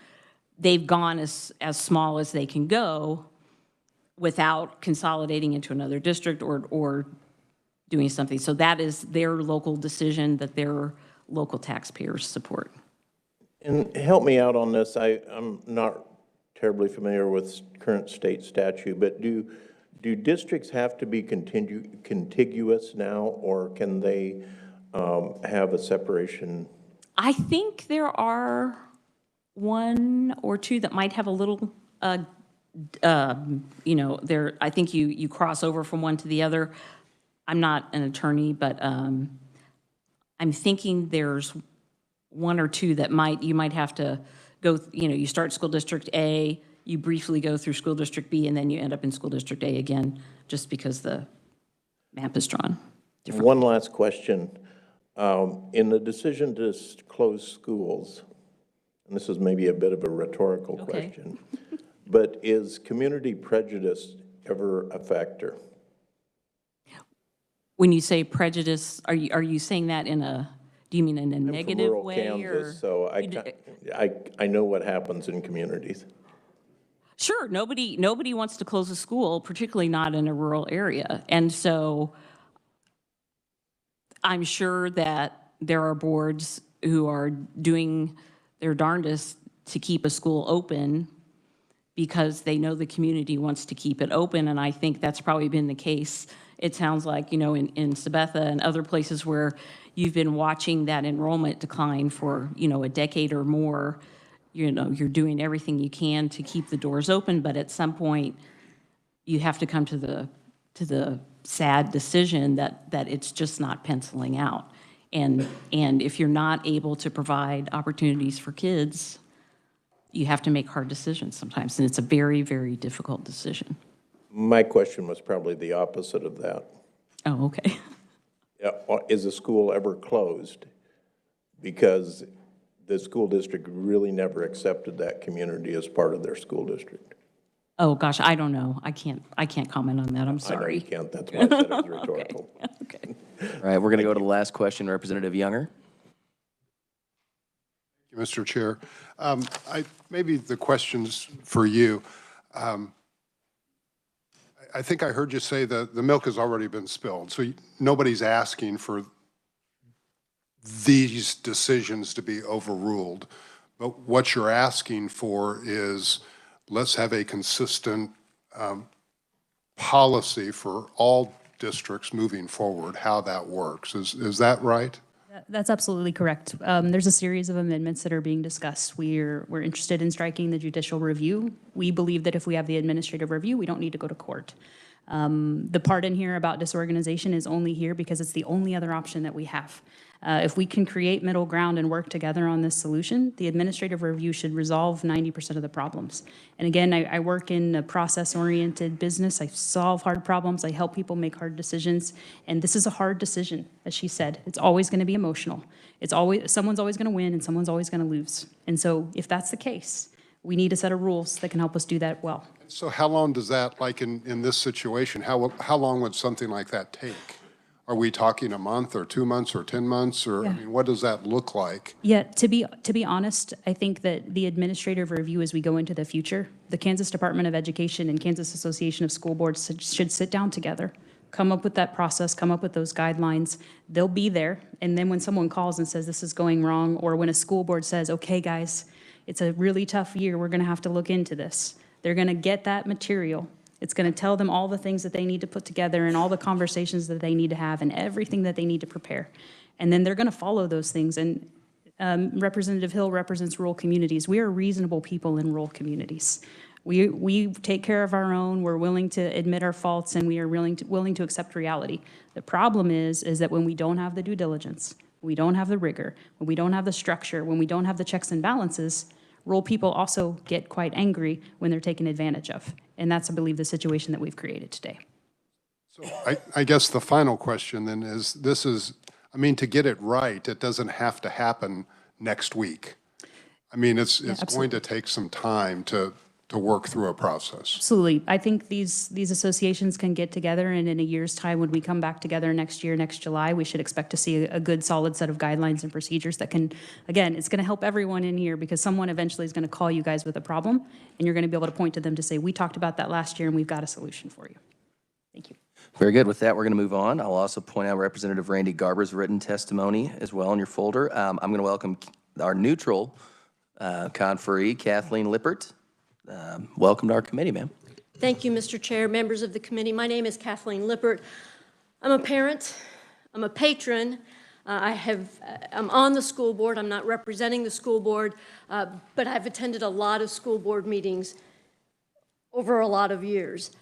They've gone as small as they can go without consolidating into another district or doing something. So that is their local decision that their local taxpayers support. And help me out on this. I'm not terribly familiar with current state statute, but do districts have to be contiguous now, or can they have a separation? I think there are one or two that might have a little, I think you cross over from one to the other. I'm not an attorney, but I'm thinking there's one or two that you might have to go, you start school district A, you briefly go through school district B, and then you end up in school district A again, just because the map is drawn differently. One last question. In the decision to close schools, and this is maybe a bit of a rhetorical question, but is community prejudice ever a factor? When you say prejudice, are you saying that do you mean in a negative I'm from way? rural Kansas, so I know what happens in communities. Sure, nobody wants to close a school, particularly not in a rural area. And so I'm sure that there are boards who are doing their darndest to keep a school open because they know the community wants to keep it open, and I think that's probably been the case. It sounds like, in Sabetha and other places where you've been watching that enrollment decline for, a decade or more. You're doing everything you can to keep the doors open, but at some point, you have to come to the sad decision that it's just not penciling out. And if you're not able to provide opportunities for kids, you have to make hard decisions sometimes, and it's a very, very difficult decision. My question was probably the opposite of that. Oh, okay. Is a school ever closed because the school district really never accepted that community as part of their school district? Oh, gosh, I don't know. I can't comment on that. I'm sorry. I know you can't. That's why I said it was rhetorical. Okay. All right, we're going to go to the last question, Representative Younger. Thank you, Mr. Chair. Maybe the question's for you. I think I heard you say that the milk has already been spilled, so nobody's asking for these decisions to be overruled. But what you're asking for is, let's have a consistent policy for all districts moving forward, how that works. Is that right? That's absolutely correct. There's a series of amendments that are being discussed. We're interested in striking the judicial review. We believe that if we have the administrative review, we don't need to go to court. The part in here about disorganization is only here because it's the only other option that we have. If we can create middle ground and work together on this solution, the administrative review should resolve 90% of the problems. And again, I work in a process-oriented business. I solve hard problems. I help people make hard decisions. And this is a hard decision, as she said. It's always going to be emotional. Someone's always going to win and someone's always going to lose. And so if that's the case, we need a set of rules that can help us do that well. So how long does that, like in this situation, how long would something like that take? Are we talking a month or 2 months or 10 months, or, I mean, what does that look like? Yeah, to be honest, I think that the administrative review as we go into the future, the Kansas Department of Education and Kansas Association of School Boards should sit down together, come up with that process, come up with those guidelines. They'll be there, and then when someone calls and says this is going wrong, or when a school board says, okay, guys, it's a really tough year, we're gonna have to look into this. They're gonna get that material. It's going to tell them all the things that they need to put together and all the conversations that they need to have and everything that they need to prepare. And then they're going to follow those things. And Representative Hill represents rural communities. We are reasonable people in rural communities. We take care of our own. We're willing to admit our faults, and we are willing to accept reality. The problem is that when we don't have the due diligence, we don't have the rigor, when we don't have the structure, when we don't have the checks and balances, rural people also get quite angry when they're taken advantage of. And that's, I believe, the situation that we've created today. So I guess the final question then is, I mean, to get it right, it doesn't have to happen next week. I mean, it's going to take some time to work through a process. Absolutely. I think these associations can get together, and in a year's time, when we come back together next year, next July, we should expect to see a good, solid set of guidelines and procedures that can, again, it's going to help everyone in here, because someone eventually is going to call you guys with a problem, and you're going to be able to point to them to say, we talked about that last year, and we've got a solution for you. Thank you. Very good. With that, we're going to move on. I'll also point out Representative Randy Garber's written testimony as well in your folder. I'm going to welcome our neutral conferee, Kathleen Lippert. Welcome to our committee, ma'am. Thank you, Mr. Chair, members of the committee. My name is Kathleen Lippert. I'm a parent. I'm a patron. I'm on the school board. I'm not representing the school board, but I've attended a lot of school board meetings over a lot of years.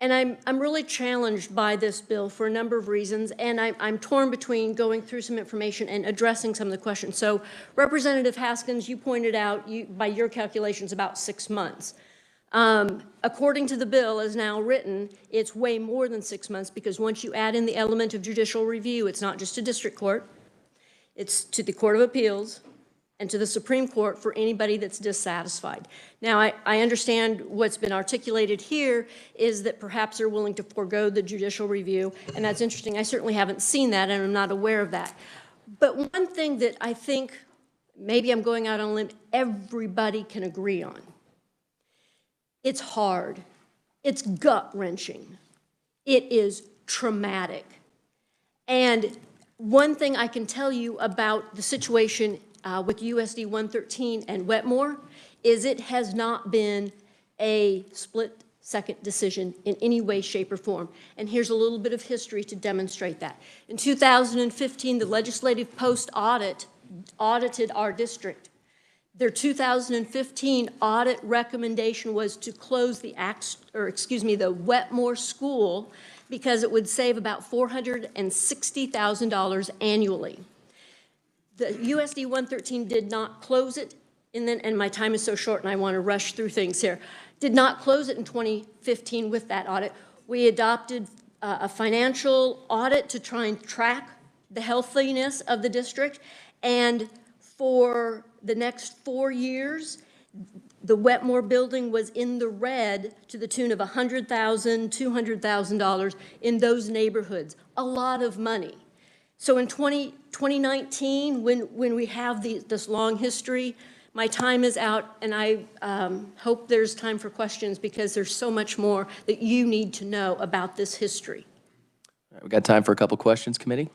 And I'm really challenged by this bill for a number of reasons, and I'm torn between going through some information and addressing some of the questions. So, Representative Haskins, you pointed out, by your calculations, about 6 months. According to the bill as now written, it's way more than 6 months, because once you add in the element of judicial review, it's not just to district court, it's to the Court of Appeals and to the Supreme Court for anybody that's dissatisfied. Now, I understand what's been articulated here is that perhaps they're willing to forego the judicial review, and that's interesting. I certainly haven't seen that, and I'm not aware of that. But one thing that I think, maybe I'm going out on a limb, everybody can agree on. It's hard. It's gut-wrenching. It is traumatic. And one thing I can tell you about the situation with USD 113 and Wetmore is it has not been a split-second decision in any way, shape, or form. And here's a little bit of history to demonstrate that. In 2015, the Legislative Post audited our district. Their 2015 audit recommendation was to close the Wetmore School because it would save about $460,000 annually. The USD 113 did not close it, and my time is so short and I want to rush through things here, did not close it in 2015 with that audit. We adopted a financial audit to try and track the healthiness of the district, and for the next 4 years, the Wetmore building was in the red to the tune of $100,000, $200,000 in those neighborhoods, a lot of money. So in 2019, when we have this long history, my time is out, and I hope there's time for questions, because there's so much more that you need to know about this history. All right, we got time for a couple questions, committee.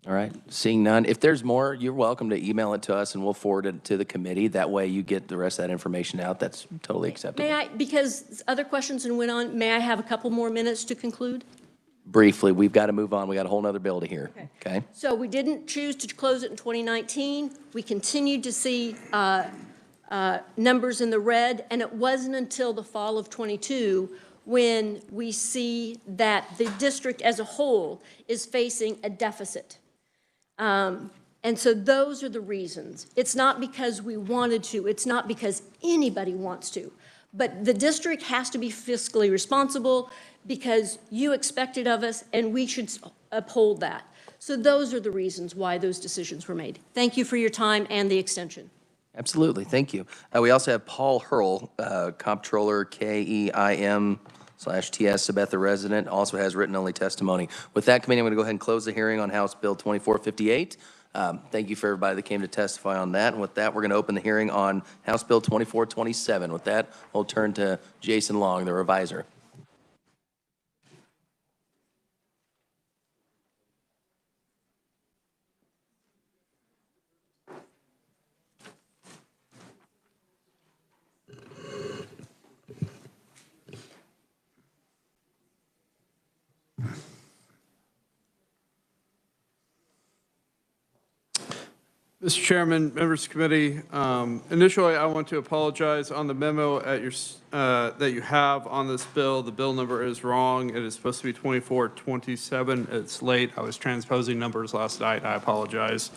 All right, seeing none. If there's more, you're welcome to email it to us, and we'll forward it to the committee. That way you get the rest of that information out. That's totally acceptable. May I, because other questions went on, may I have a couple more minutes to conclude? Briefly, we've got to move on. We got a whole nother bill to hear, okay? So we didn't choose to close it in 2019. We continued to see numbers in the red, and it wasn't until the fall of '22 when we see that the district as a whole is facing a deficit. And so those are the reasons. It's not because we wanted to, it's not because anybody wants to, but the district has to be fiscally responsible because you expect it of us, and we should uphold that. So those are the reasons why those decisions were made. Thank you for your time and the extension. Absolutely, thank you. We also have Paul Hurl, Comptroller, KEIM/TS, Sabetha resident, also has written-only testimony. With that, committee, I'm going to go ahead and close the hearing on House Bill 2458. Thank you for everybody that came to testify on that. And with that, we're going to open the hearing on House Bill 2427. With that, we'll turn to Jason Long, the reviser. Mr. Chairman, members of the committee, initially I want to apologize on the memo at your, that you have on this bill. The bill number is wrong. It is supposed to be 2427. It's late. I was transposing numbers last night. I apologize.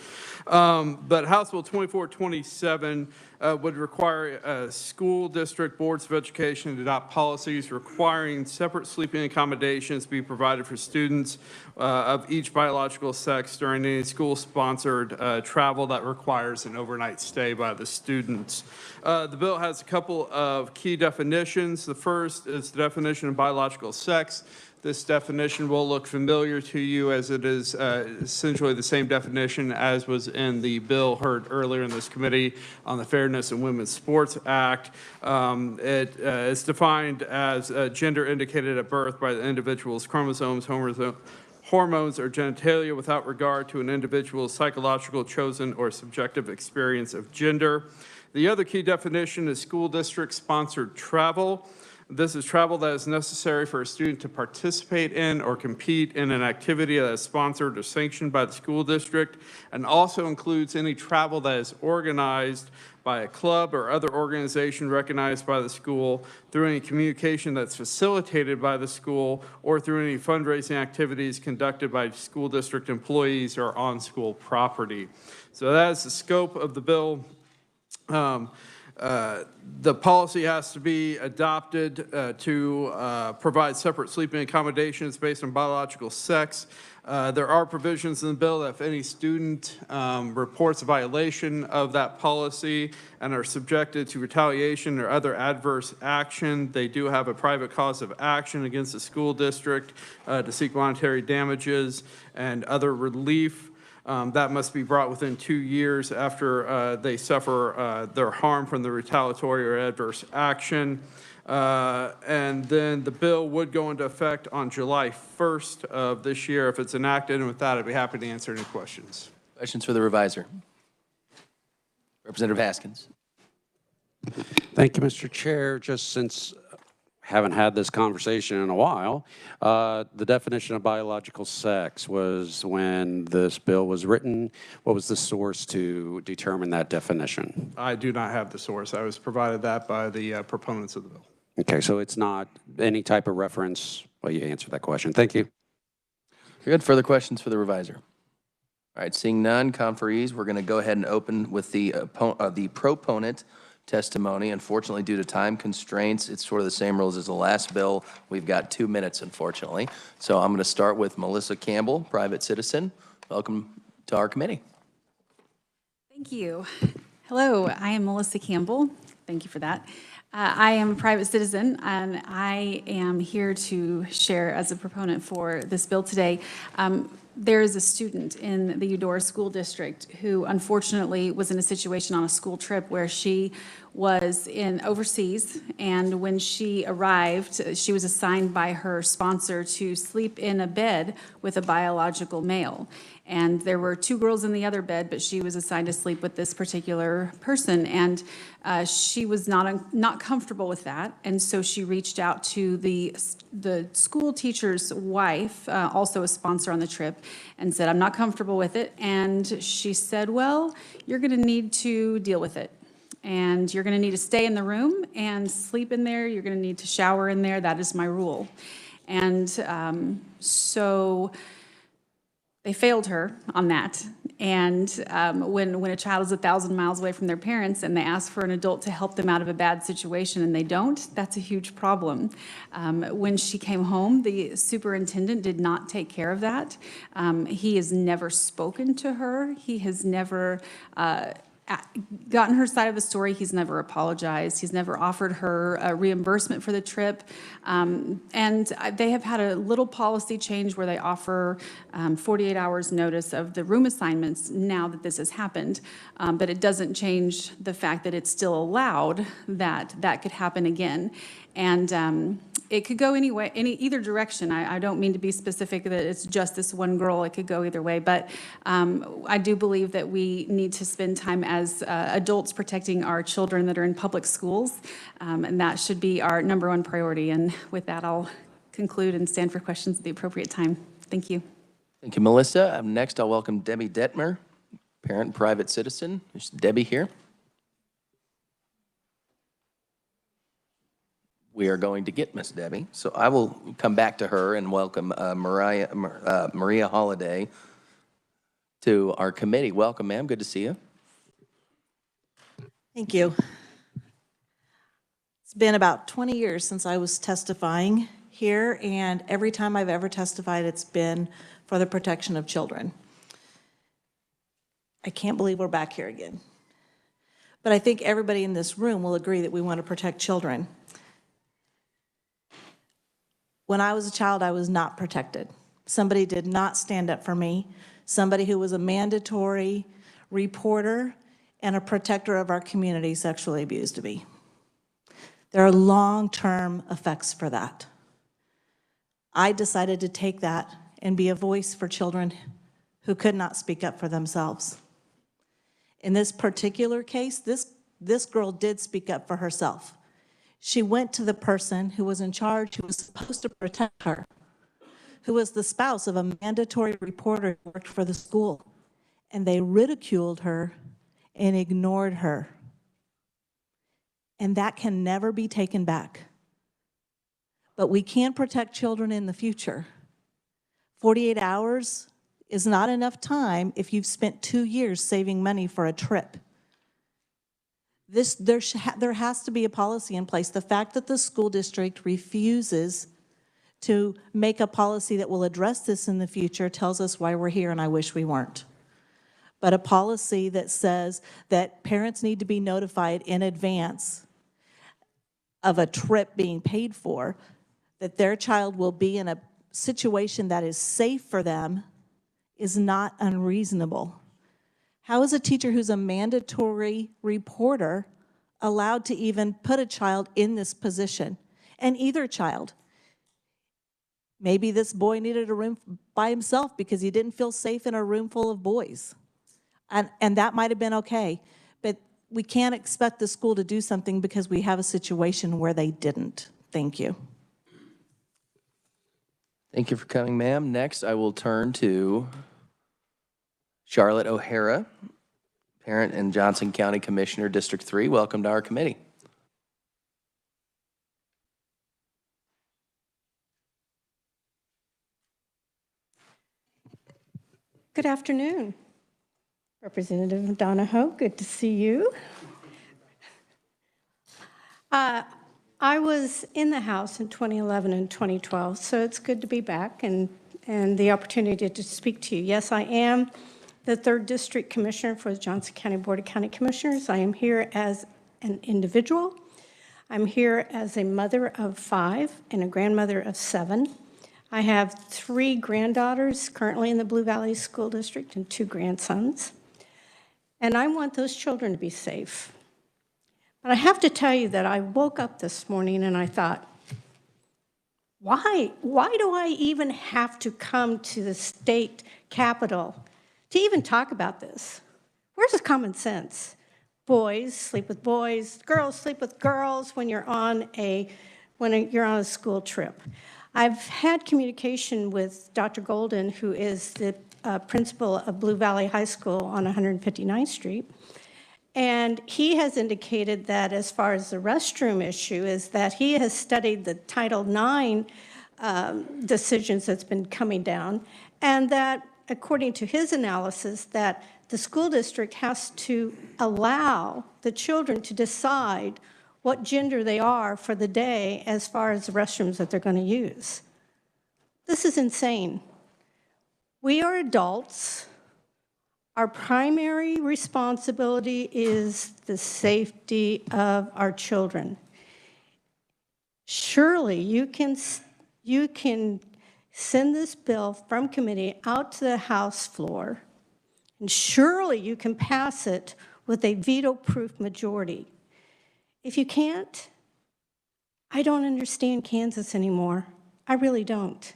But House Bill 2427 would require school district boards of education to adopt policies requiring separate sleeping accommodations to be provided for students of each biological sex during any school-sponsored travel that requires an overnight stay by the students. The bill has a couple of key definitions. The first is the definition of biological sex. This definition will look familiar to you as it is essentially the same definition as was in the bill heard earlier in this committee on the Fairness in Women's Sports Act. It is defined as gender indicated at birth by the individual's chromosomes, hormones, or genitalia without regard to an individual's psychological, chosen, or subjective experience of gender. The other key definition is school district-sponsored travel. This is travel that is necessary for a student to participate in or compete in an activity that is sponsored or sanctioned by the school district, and also includes any travel that is organized by a club or other organization recognized by the school, through any communication that's facilitated by the school, or through any fundraising activities conducted by school district employees or on school property. So that is the scope of the bill. The policy has to be adopted to provide separate sleeping accommodations based on biological sex. There are provisions in the bill that if any student reports a violation of that policy and are subjected to retaliation or other adverse action, they do have a private cause of action against the school district to seek monetary damages and other relief. That must be brought within 2 years after they suffer their harm from the retaliatory or adverse action. And then the bill would go into effect on July 1st of this year if it's enacted. And with that, I'd be happy to answer any questions. Questions for the reviser? Representative Haskins. Thank you, Mr. Chair. Just since haven't had this conversation in a while, the definition of biological sex was when this bill was written. What was the source to determine that definition? I do not have the source. I was provided that by the proponents of the bill. Okay, so it's not any type of reference. Well, you answered that question. Thank you. Good. Further questions for the reviser? All right, seeing none, conferees, we're going to go ahead and open with the proponent testimony. Unfortunately, due to time constraints, it's sort of the same rules as the last bill. We've got 2 minutes, unfortunately. So I'm going to start with Melissa Campbell, private citizen. Welcome to our committee. Thank you. Hello, I am Melissa Campbell. Thank you for that. I am a private citizen, and I am here to share as a proponent for this bill today. There is a student in the Eudora School District who unfortunately was in a situation on a school trip where she was in overseas, and when she arrived, she was assigned by her sponsor to sleep in a bed with a biological male. And there were 2 girls in the other bed, but she was assigned to sleep with this particular person, and she was not comfortable with that, and so she reached out to the school teacher's wife, also a sponsor on the trip, and said, "I'm not comfortable with it." And she said, "Well, you're going to need to deal with it." and you're going to need to stay in the room and sleep in there. You're going to need to shower in there. That is my rule. And so they failed her on that. And when a child is 1,000 miles away from their parents and they ask for an adult to help them out of a bad situation and they don't, that's a huge problem. When she came home, the superintendent did not take care of that. He has never spoken to her. He has never gotten her side of the story. He's never apologized. He's never offered her a reimbursement for the trip. And they have had a little policy change where they offer 48 hours notice of the room assignments now that this has happened. But it doesn't change the fact that it's still allowed that that could happen again. And it could go either direction. I don't mean to be specific that it's just this one girl. It could go either way. But I do believe that we need to spend time as adults protecting our children that are in public schools. And that should be our #1 priority. And with that, I'll conclude and stand for questions at the appropriate time. Thank you. Thank you, Melissa. Next, I'll welcome Debbie Detmer, parent and private citizen. Is Debbie here? We are going to get Miss Debbie. So I will come back to her and welcome Maria Holiday to our committee. Welcome, ma'am. Good to see you. Thank you. It's been about 20 years since I was testifying here, and every time I've ever testified, it's been for the protection of children. I can't believe we're back here again. But I think everybody in this room will agree that we want to protect children. When I was a child, I was not protected. Somebody did not stand up for me. Somebody who was a mandatory reporter and a protector of our community sexually abused me. There are long-term effects for that. I decided to take that and be a voice for children who could not speak up for themselves. In this particular case, this girl did speak up for herself. She went to the person who was in charge, who was supposed to protect her, who was the spouse of a mandatory reporter who worked for the school, and they ridiculed her and ignored her. And that can never be taken back. But we can protect children in the future. 48 hours is not enough time if you've spent 2 years saving money for a trip. There has to be a policy in place. The fact that the school district refuses to make a policy that will address this in the future tells us why we're here, and I wish we weren't. But a policy that says that parents need to be notified in advance of a trip being paid for, that their child will be in a situation that is safe for them, is not unreasonable. How is a teacher who's a mandatory reporter allowed to even put a child in this position? And either child. Maybe this boy needed a room by himself because he didn't feel safe in a room full of boys. And that might have been okay. But we can't expect the school to do something because we have a situation where they didn't. Thank you. Thank you for coming, ma'am. Next, I will turn to Charlotte O'Hara, parent and Johnson County Commissioner, District 3. Welcome to our committee. Good afternoon. Representative Donahoe, good to see you. I was in the House in 2011 and 2012, so it's good to be back and the opportunity to speak to you. Yes, I am the 3rd District Commissioner for the Johnson County Board of County Commissioners. I am here as an individual. I'm here as a mother of 5 and a grandmother of 7. I have 3 granddaughters currently in the Blue Valley School District and 2 grandsons. And I want those children to be safe. But I have to tell you that I woke up this morning and I thought, why do I even have to come to the state capitol to even talk about this? Where's the common sense? Boys sleep with boys, girls sleep with girls when you're on a school trip. I've had communication with Dr. Golden, who is the principal of Blue Valley High School on 159th Street, And he has indicated that as far as the restroom issue is that he has studied the Title IX decisions that's been coming down, and that according to his analysis, that the school district has to allow the children to decide what gender they are for the day as far as the restrooms that they're going to use. This is insane. We are adults. Our primary responsibility is the safety of our children. Surely you can send this bill from committee out to the House floor, and surely you can pass it with a veto-proof majority. If you can't, I don't understand Kansas anymore. I really don't.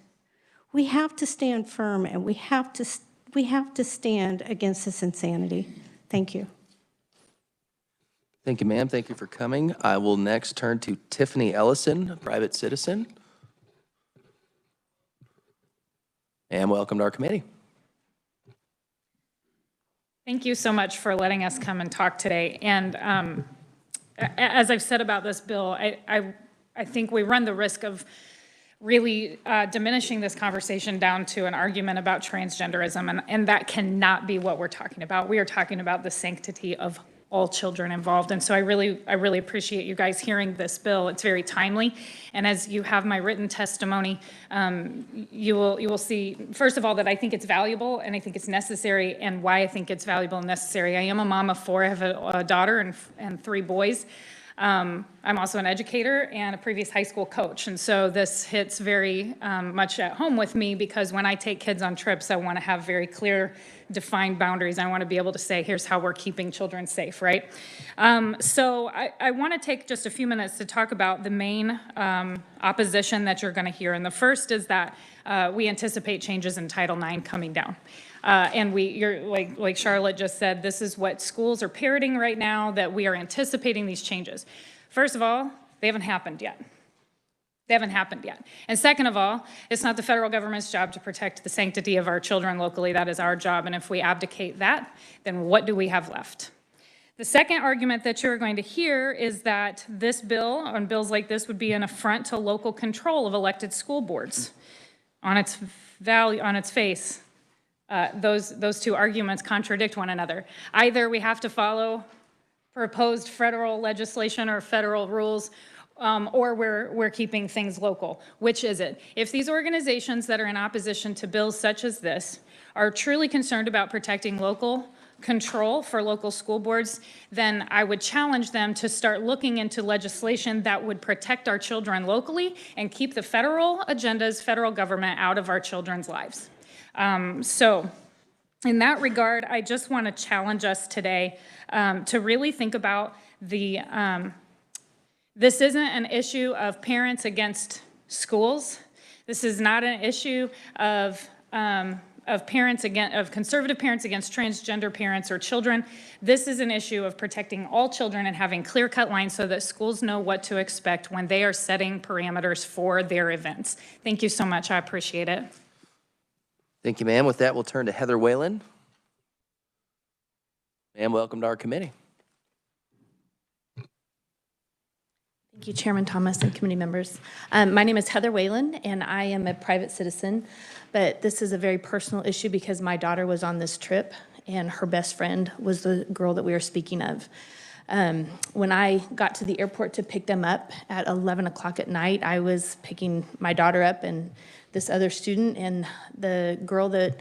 We have to stand firm, and we have to stand against this insanity. Thank you. Thank you, ma'am. Thank you for coming. I will next turn to Tiffany Ellison, a private citizen. And welcome to our committee. Thank you so much for letting us come and talk today. And as I've said about this bill, I think we run the risk of really diminishing this conversation down to an argument about transgenderism, and that cannot be what we're talking about. We are talking about the sanctity of all children involved. And so I really appreciate you guys hearing this bill. It's very timely. And as you have my written testimony, you will see, first of all, that I think it's valuable and I think it's necessary, and why I think it's valuable and necessary. I am a mom of 4. I have a daughter and 3 boys. I'm also an educator and a previous high school coach. And so this hits very much at home with me, because when I take kids on trips, I want to have very clear, defined boundaries. I want to be able to say, here's how we're keeping children safe, right? So I want to take just a few minutes to talk about the main opposition that you're going to hear. And the first is that we anticipate changes in Title IX coming down. And you're like Charlotte just said, this is what schools are parroting right now, that we are anticipating these changes. First of all, they haven't happened yet. They haven't happened yet. And second of all, it's not the federal government's job to protect the sanctity of our children locally. That is our job. And if we abdicate that, then what do we have left? The second argument that you're going to hear is that this bill, and bills like this, would be an affront to local control of elected school boards. On its value, on its face, those two arguments contradict one another. Either we have to follow proposed federal legislation or federal rules, or we're keeping things local. Which is it? If these organizations that are in opposition to bills such as this are truly concerned about protecting local control for local school boards, then I would challenge them to start looking into legislation that would protect our children locally and keep the federal agendas, federal government out of our children's lives. So in that regard, I just want to challenge us today to really think about the, this isn't an issue of parents against schools. This is not an issue of parents of conservative parents against transgender parents or children. This is an issue of protecting all children and having clear-cut lines so that schools know what to expect when they are setting parameters for their events. Thank you so much. I appreciate it. Thank you, ma'am. With that, we'll turn to Heather Whalen. Ma'am, welcome to our committee. Thank you, Chairman Thomas and committee members. My name is Heather Whalen, and I am a private citizen, but this is a very personal issue because my daughter was on this trip, and her best friend was the girl that we are speaking of. When I got to the airport to pick them up at 11 o'clock at night, I was picking my daughter up and this other student, and the girl that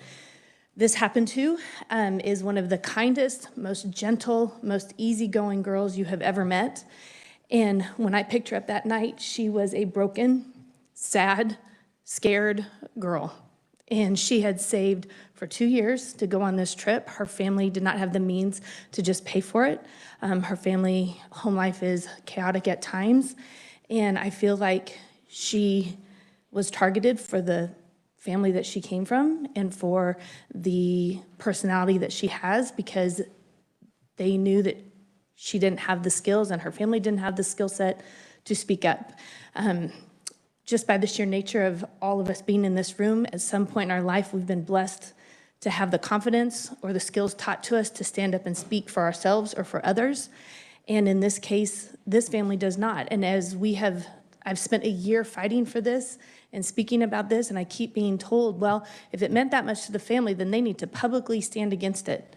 this happened to is one of the kindest, most gentle, most easygoing girls you have ever met. And when I picked her up that night, she was a broken, sad, scared girl. And she had saved for 2 years to go on this trip. Her family did not have the means to just pay for it. Her family home life is chaotic at times. And I feel like she was targeted for the family that she came from and for the personality that she has, because they knew that she didn't have the skills and her family didn't have the skill set to speak up. Just by the sheer nature of all of us being in this room, at some point in our life, we've been blessed to have the confidence or the skills taught to us to stand up and speak for ourselves or for others. And in this case, this family does not. And as I've spent a year fighting for this and speaking about this, and I keep being told, well, if it meant that much to the family, then they need to publicly stand against it.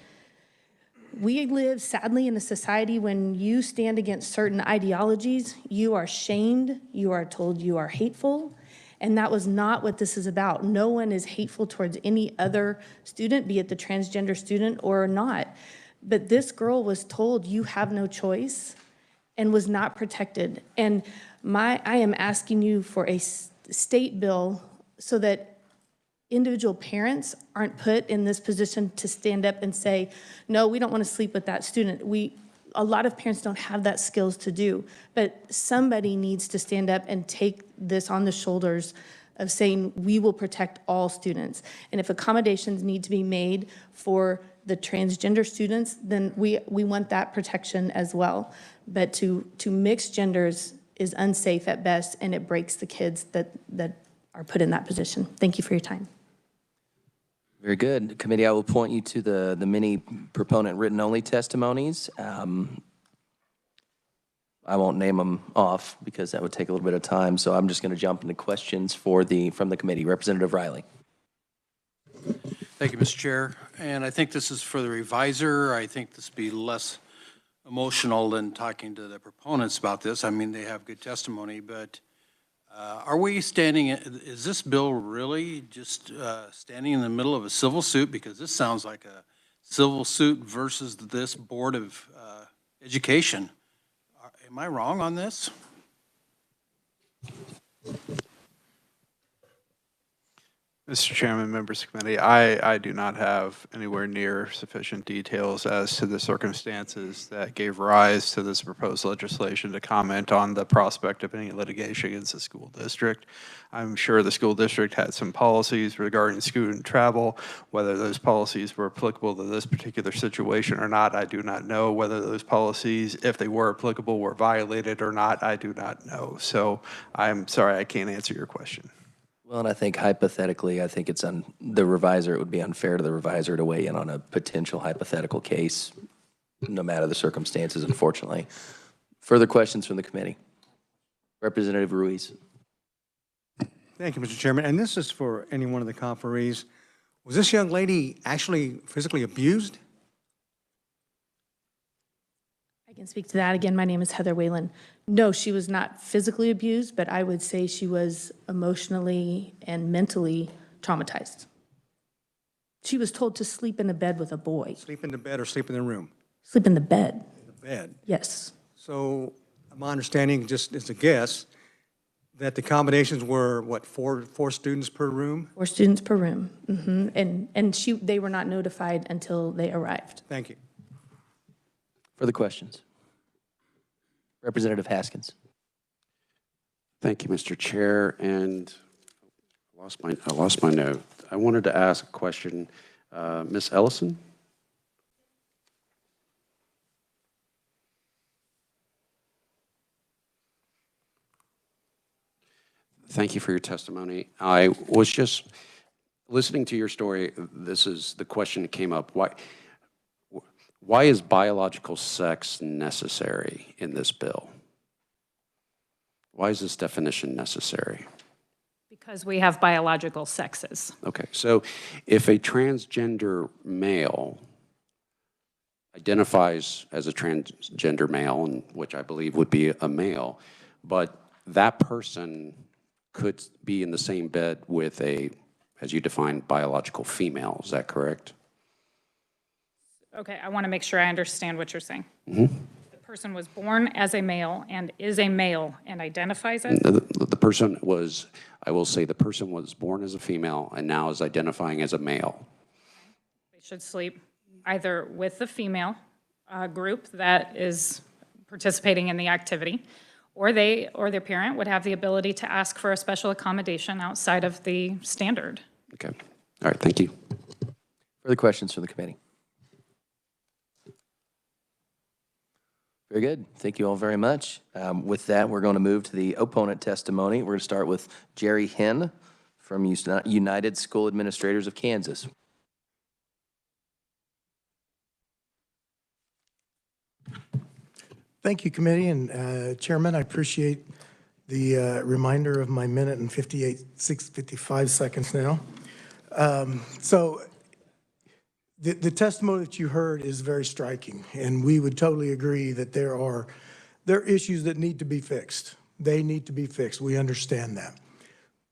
We live, sadly, in a society when you stand against certain ideologies, you are shamed, you are told you are hateful, and that was not what this is about. No one is hateful towards any other student, be it the transgender student or not. But this girl was told you have no choice and was not protected. And I am asking you for a state bill so that individual parents aren't put in this position to stand up and say, no, we don't want to sleep with that student. A lot of parents don't have that skills to do, but somebody needs to stand up and take this on the shoulders of saying, we will protect all students. And if accommodations need to be made for the transgender students, then we want that protection as well. But to mix genders is unsafe at best, and it breaks the kids that are put in that position. Thank you for your time. Very good. Committee, I will point you to the many proponent written-only testimonies. I won't name them off because that would take a little bit of time, so I'm just going to jump into questions from the committee. Representative Riley. Thank you, Mr. Chair. And I think this is for the reviser. I think this would be less emotional than talking to the proponents about this. I mean, they have good testimony, but are we standing, is this bill really just standing in the middle of a civil suit? Because this sounds like a civil suit versus this Board of Education. Am I wrong on this? Mr. Chairman, members of the committee, I do not have anywhere near sufficient details as to the circumstances that gave rise to this proposed legislation to comment on the prospect of any litigation against the school district. I'm sure the school district had some policies regarding student travel. Whether those policies were applicable to this particular situation or not, I do not know. Whether those policies, if they were applicable, were violated or not, I do not know. So I'm sorry, I can't answer your question. Well, and I think hypothetically, I think it's on the reviser, it would be unfair to the reviser to weigh in on a potential hypothetical case, no matter the circumstances, unfortunately. Further questions from the committee? Representative Ruiz. Thank you, Mr. Chairman. And this is for any one of the conferees. Was this young lady actually physically abused? I can speak to that. Again, my name is Heather Whalen. No, she was not physically abused, but I would say she was emotionally and mentally traumatized. She was told to sleep in a bed with a boy. Sleep in the bed or sleep in the room? Sleep in the bed. The bed. Yes. So my understanding, just as a guess, that the accommodations were, what, four students per room? 4 students per room. And they were not notified until they arrived. Thank you. Further questions? Representative Haskins. Thank you, Mr. Chair, and I lost my note. I wanted to ask a question. Ms. Ellison? Thank you for your testimony. I was just listening to your story. This is the question that came up. Why is biological sex necessary in this bill? Why is this definition necessary? Because we have biological sexes. Okay, so if a transgender male identifies as a transgender male, and which I believe would be a male, but that person could be in the same bed with a, as you define, biological female, is that correct? Okay, I want to make sure I understand what you're saying. Mm-hmm. The person was born as a male and is a male and identifies as? The person was, I will say the person was born as a female and now is identifying as a male. They should sleep either with the female group that is participating in the activity, or they or their parent would have the ability to ask for a special accommodation outside of the standard. Okay, all right, thank you. Further questions from the committee? Very good. Thank you all very much. With that, we're going to move to the opponent testimony. We're going to start with Jerry Hinn from United School Administrators of Kansas. Thank you, committee, and Chairman, I appreciate the reminder of my minute and 55 seconds now. So the testimony that you heard is very striking, and we would totally agree that there are issues that need to be fixed. They need to be fixed. We understand that.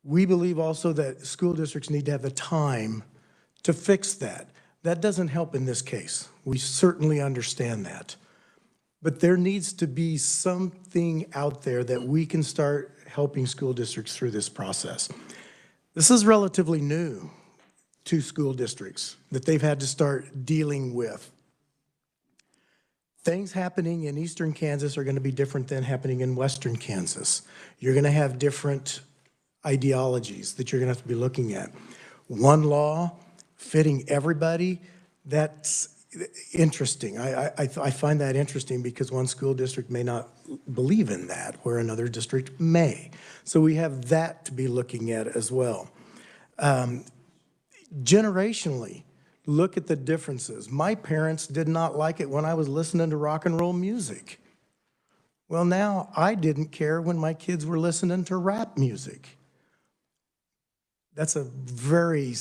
We believe also that school districts need to have the time to fix that. That doesn't help in this case. We certainly understand that. But there needs to be something out there that we can start helping school districts through this process. This is relatively new to school districts that they've had to start dealing with. Things happening in eastern Kansas are going to be different than happening in western Kansas. You're going to have different ideologies that you're going to have to be looking at. One law fitting everybody, that's interesting. I find that interesting because one school district may not believe in that, where another district may. So we have that to be looking at as well. Generationally, look at the differences. My parents did not like it when I was listening to rock and roll music. Well, now I didn't care when my kids were listening to rap music. That's a very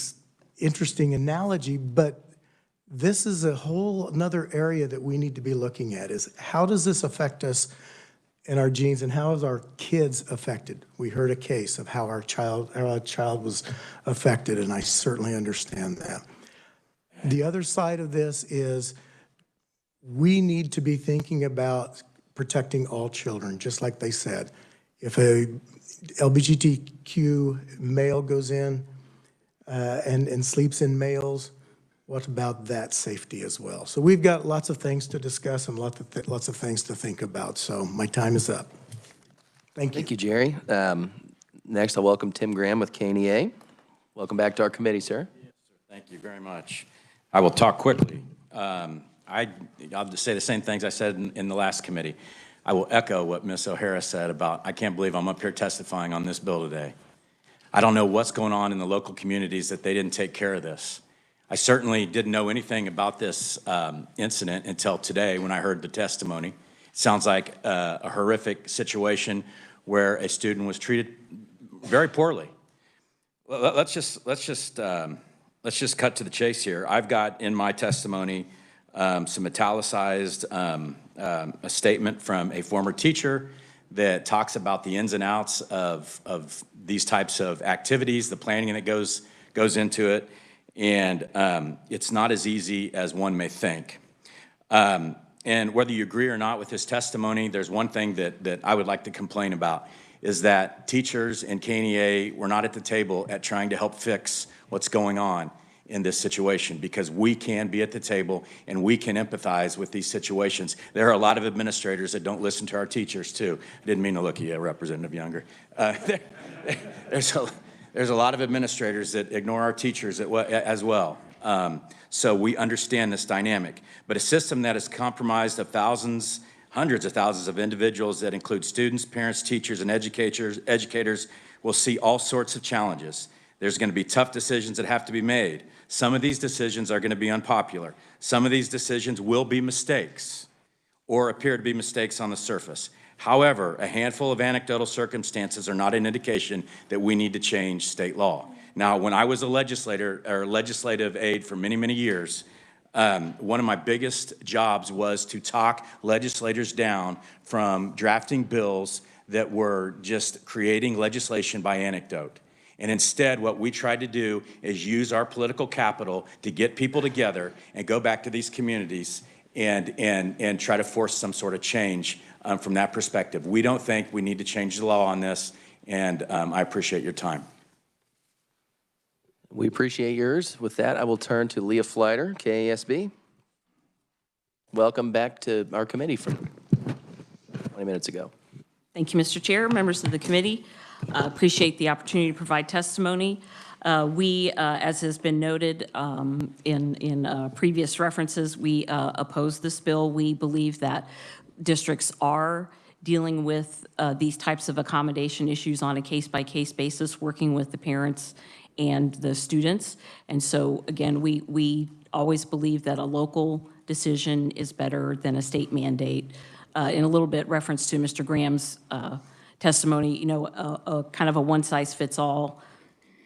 interesting analogy, but this is a whole another area that we need to be looking at, is how does this affect us in our genes, and how is our kids affected? We heard a case of how our child was affected, and I certainly understand that. The other side of this is we need to be thinking about protecting all children, just like they said. If a LGBTQ male goes in and sleeps in males, what about that safety as well? So we've got lots of things to discuss and lots of things to think about. So my time is up. Thank you. Thank you, Jerry. Next, I'll welcome Tim Graham with KNEA. Welcome back to our committee, sir. Thank you very much. I will talk quickly. I'll just say the same things I said in the last committee. I will echo what Ms. O'Hara said about, I can't believe I'm up here testifying on this bill today. I don't know what's going on in the local communities that they didn't take care of this. I certainly didn't know anything about this incident until today when I heard the testimony. It sounds like a horrific situation where a student was treated very poorly. Let's just cut to the chase here. I've got in my testimony some italicized a statement from a former teacher that talks about the ins and outs of these types of activities, the planning that goes into it. And it's not as easy as one may think. And whether you agree or not with his testimony, there's one thing that I would like to complain about, is that teachers in KNEA were not at the table at trying to help fix what's going on in this situation, because we can be at the table and we can empathize with these situations. There are a lot of administrators that don't listen to our teachers too. I didn't mean to look at you, Representative Younger. There's a lot of administrators that ignore our teachers as well. So we understand this dynamic. But a system that is comprised of thousands, hundreds of thousands of individuals that include students, parents, teachers, and educators will see all sorts of challenges. There's going to be tough decisions that have to be made. Some of these decisions are going to be unpopular. Some of these decisions will be mistakes or appear to be mistakes on the surface. However, a handful of anecdotal circumstances are not an indication that we need to change state law. Now, when I was a legislator or legislative aide for many, many years, one of my biggest jobs was to talk legislators down from drafting bills that were just creating legislation by anecdote. And instead, what we tried to do is use our political capital to get people together and go back to these communities and try to force some sort of change from that perspective. We don't think we need to change the law on this, and I appreciate your time. We appreciate yours. With that, I will turn to Leah Flighter, KASB. Welcome back to our committee from 20 minutes ago. Thank you, Mr. Chair, members of the committee. Appreciate the opportunity to provide testimony. We, as has been noted in previous references, we oppose this bill. We believe that districts are dealing with these types of accommodation issues on a case-by-case basis, working with the parents and the students. And so, again, we always believe that a local decision is better than a state mandate. in a little bit, reference to Mr. Graham's testimony, you know, a kind of a one-size-fits-all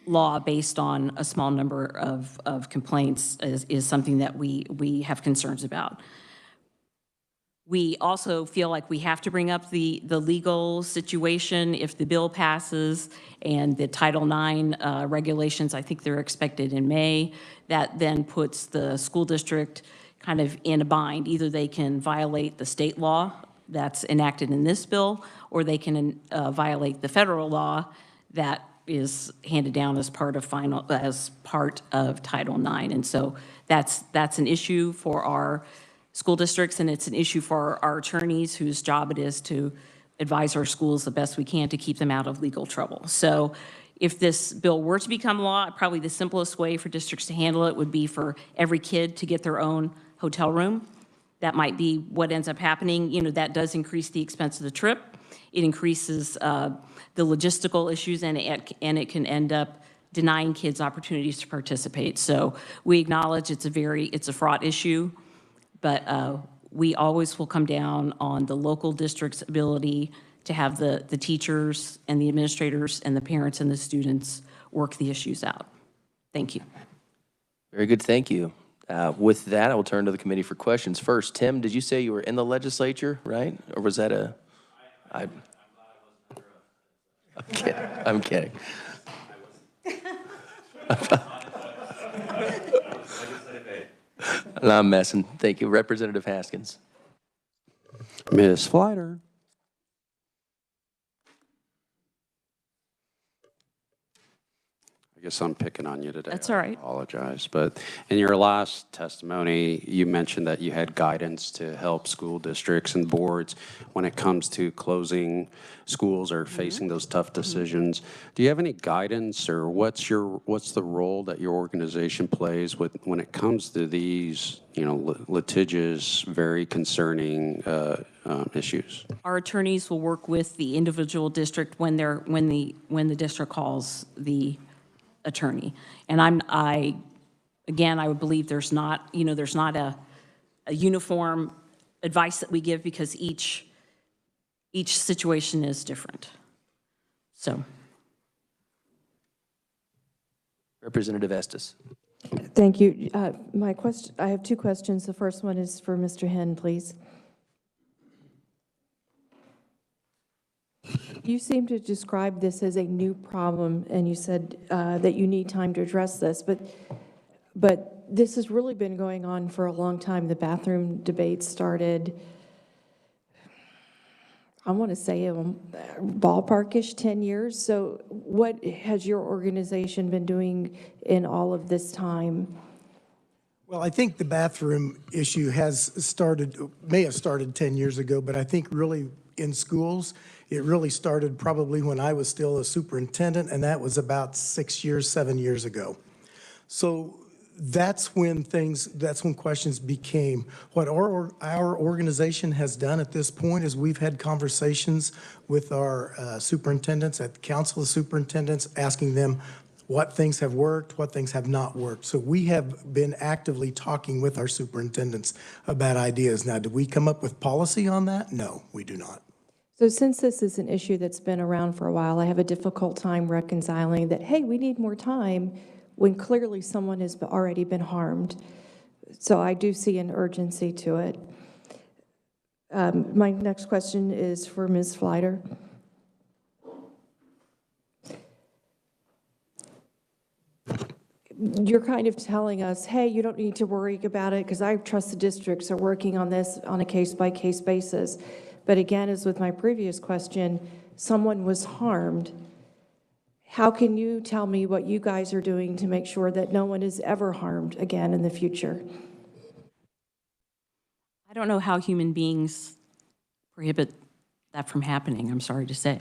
law based on a small number of complaints is something that we have concerns about. We also feel like we have to bring up the legal situation if the bill passes and the Title IX regulations, I think they're expected in May, that then puts the school district kind of in a bind. Either they can violate the state law that's enacted in this bill, or they can violate the federal law that is handed down as part of Title IX. And so that's an issue for our school districts, and it's an issue for our attorneys whose job it is to advise our schools the best we can to keep them out of legal trouble. So if this bill were to become law, probably the simplest way for districts to handle it would be for every kid to get their own hotel room. That might be what ends up happening. You know, that does increase the expense of the trip. It increases the logistical issues, and it can end up denying kids opportunities to participate. So we acknowledge it's a fraught issue, but we always will come down on the local district's ability to have the teachers and the administrators and the parents and the students work the issues out. Thank you. Very good, thank you. With that, I will turn to the committee for questions. First, Tim, did you say you were in the legislature, right? Or was that a... I'm kidding. I'm kidding. No, I'm messing. Thank you. Representative Haskins. Ms. Flighter. I guess I'm picking on you today. That's all right. I apologize. But in your last testimony, you mentioned that you had guidance to help school districts and boards when it comes to closing schools or facing those tough decisions. Do you have any guidance, or what's the role that your organization plays when it comes to these, you know, litigious, very concerning issues? Our attorneys will work with the individual district when the district calls the attorney. And I would believe there's not a uniform advice that we give, because each situation is different. So. Representative Estes. Thank you. I have two questions. The first one is for Mr. Henn, please. You seem to describe this as a new problem, and you said that you need time to address this, but this has really been going on for a long time. The bathroom debate started, I want to say, ballparkish 10 years. So what has your organization been doing in all of this time? Well, I think the bathroom issue may have started 10 years ago, but I think really in schools, it really started probably when I was still a superintendent, and that was about 7 years ago. So that's when questions became. What our organization has done at this point is we've had conversations with our superintendents at the Council of Superintendents, asking them what things have worked, what things have not worked. So we have been actively talking with our superintendents about ideas. Now, do we come up with policy on that? No, we do not. So since this is an issue that's been around for a while, I have a difficult time reconciling that, hey, we need more time, when clearly someone has already been harmed. So I do see an urgency to it. My next question is for Ms. Flighter. You're kind of telling us, hey, you don't need to worry about it, because I trust the districts are working on this on a case-by-case basis. But again, as with my previous question, someone was harmed. How can you tell me what you guys are doing to make sure that no one is ever harmed again in the future? I don't know how human beings prohibit that from happening, I'm sorry to say.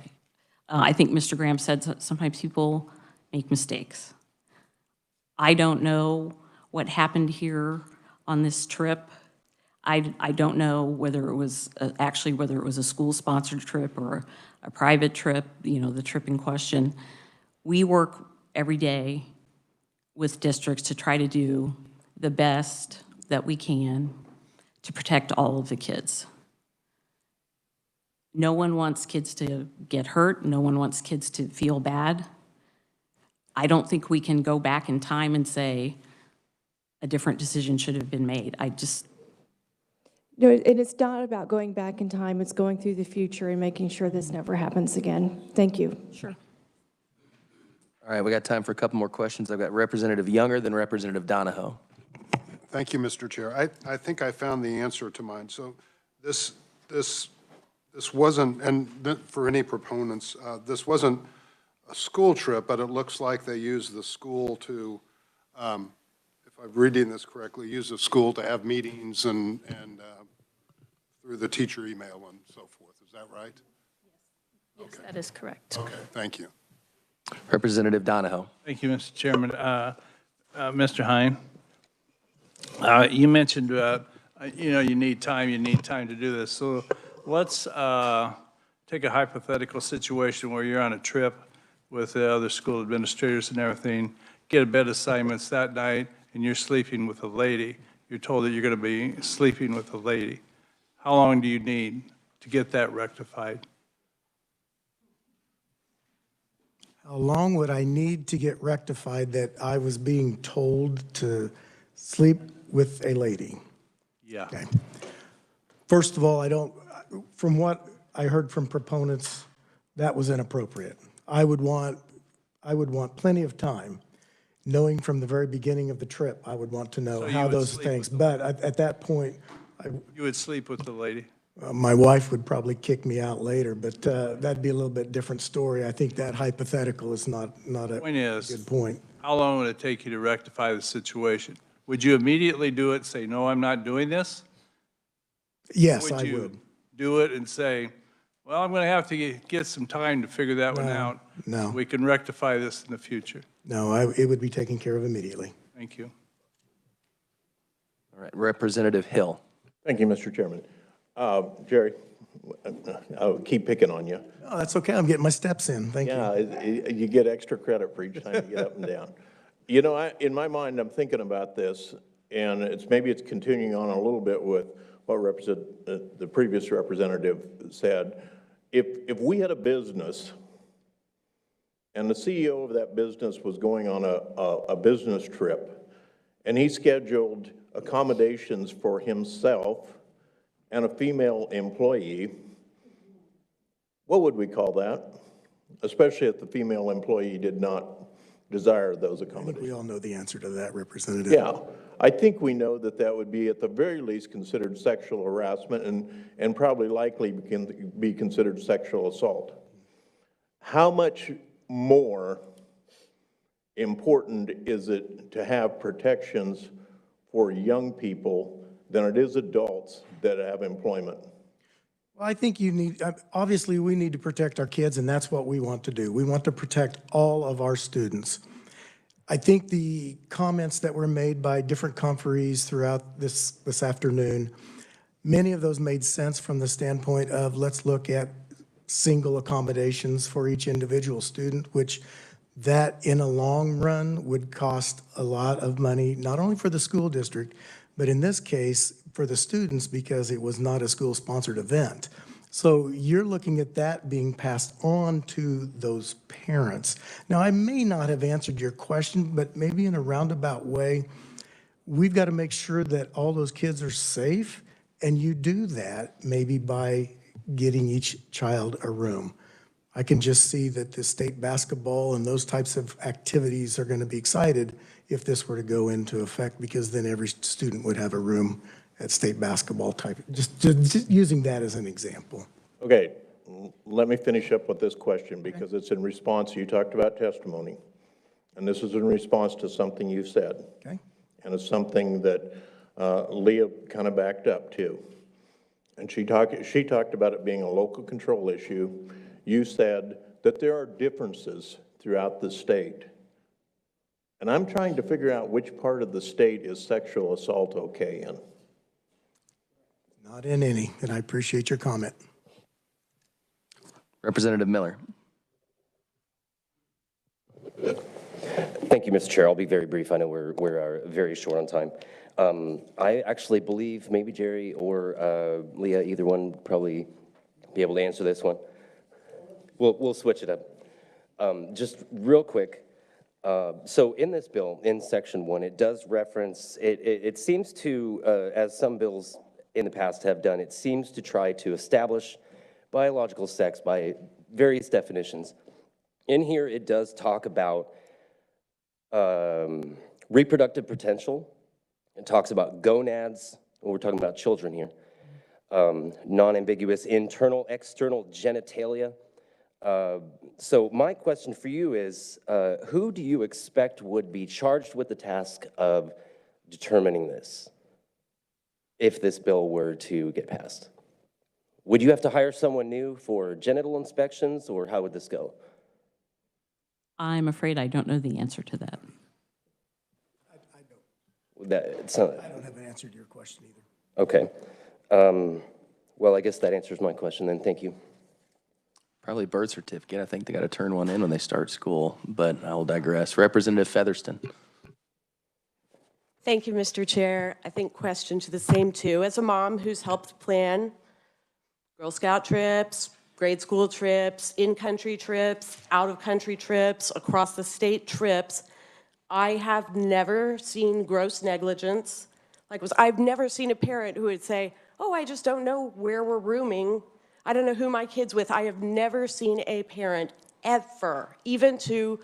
I think Mr. Graham said sometimes people make mistakes. I don't know what happened here on this trip. I don't know whether it was a school-sponsored trip or a private trip, you know, the trip in question. We work every day with districts to try to do the best that we can to protect all of the kids. No one wants kids to get hurt. No one wants kids to feel bad. I don't think we can go back in time and say a different decision should have been made. No, and it's not about going back in time, it's going through the future and making sure this never happens again. Thank you. Sure. All right, we got time for a couple more questions. I've got Representative Younger, then Representative Donahoe. Thank you, Mr. Chair. I think I found the answer to mine. So this wasn't, and for any proponents, this wasn't a school trip, but it looks like they used the school to, if I'm reading this correctly, use the school to have meetings and through the teacher email and so forth. Is that right? Yes, that is correct. Okay, thank you. Representative Donahoe. Thank you, Mr. Chairman. Mr. Hine, you mentioned, you need time to do this. So let's take a hypothetical situation where you're on a trip with the other school administrators and everything, get a bed assignments that night, and you're sleeping with a lady. You're told that you're going to be sleeping with a lady. How long do you need to get that rectified? How long would I need to get rectified that I was being told to sleep with a lady? Yeah. Okay. First of all, from what I heard from proponents, that was inappropriate. I would want plenty of time, knowing from the very beginning of the trip, I would want to know how those things, but at that point, You would sleep with the lady? my wife would probably kick me out later, but that'd be a little bit different story. I think that hypothetical is not a Point is, good point. how long would it take you to rectify the situation? Would you immediately do it, say, no, I'm not doing this? Yes, I Would you would. do it and say, well, I'm going to have to get some time to figure that one out? No. We can rectify this in the future. No, it would be taken care of immediately. Thank you. All right, Representative Hill. Thank you, Mr. Chairman. Jerry, I'll keep picking on you. Oh, that's okay. I'm getting my steps in. Thank you. Yeah, you get extra credit for each time you get up and down. You know, in my mind, I'm thinking about this, and maybe it's continuing on a little bit with what the previous representative said. If we had a business and the CEO of that business was going on a business trip, and he scheduled accommodations for himself and a female employee, what would we call that? Especially if the female employee did not desire those accommodations. I think we all know the answer to that, Representative. Yeah, I think we know that that would be at the very least considered sexual harassment and probably likely be considered sexual assault. How much more important is it to have protections for young people than it is adults that have employment? Well, I think obviously we need to protect our kids, and that's what we want to do. We want to protect all of our students. I think the comments that were made by different conferees throughout this afternoon, many of those made sense from the standpoint of let's look at single accommodations for each individual student, which that in a long run would cost a lot of money, not only for the school district, but in this case, for the students because it was not a school-sponsored event. So you're looking at that being passed on to those parents. Now, I may not have answered your question, but maybe in a roundabout way, we've got to make sure that all those kids are safe, and you do that maybe by getting each child a room. I can just see that the state basketball and those types of activities are going to be excited if this were to go into effect, because then every student would have a room at state basketball type, just using that as an example. Okay, let me finish up with this question because it's in response, you talked about testimony, and this is in response to something you said. Okay. And it's something that Leah kind of backed up to. And she talked about it being a local control issue. You said that there are differences throughout the state. And I'm trying to figure out which part of the state is sexual assault okay in. Not in any, and I appreciate your comment. Representative Miller. Thank you, Mr. Chair. I'll be very brief. I know we're very short on time. I actually believe maybe Jerry or Leah, either one, probably be able to answer this one. We'll switch it up. Just real quick. So in this bill, in section 1, it does reference, it seems to, as some bills in the past have done, it seems to try to establish biological sex by various definitions. In here, it does talk about reproductive potential. It talks about gonads, we're talking about children here. Non-ambiguous internal, external genitalia. So my question for you is, who do you expect would be charged with the task of determining this if this bill were to get passed? Would you have to hire someone new for genital inspections, or how would this go? I'm afraid I don't know the answer to that. I don't have an answer to your question either. Okay. Well, I guess that answers my question then. Thank you. Probably birth certificate. I think they got to turn one in when they start school, but I will digress. Representative Featherston. Thank you, Mr. Chair. I think question to the same two. As a mom who's helped plan Girl Scout trips, grade school trips, in-country trips, out-of-country trips, across the state trips, I have never seen gross negligence. I've never seen a parent who would say, oh, I just don't know where we're rooming. I don't know who my kid's with. I have never seen a parent ever, even to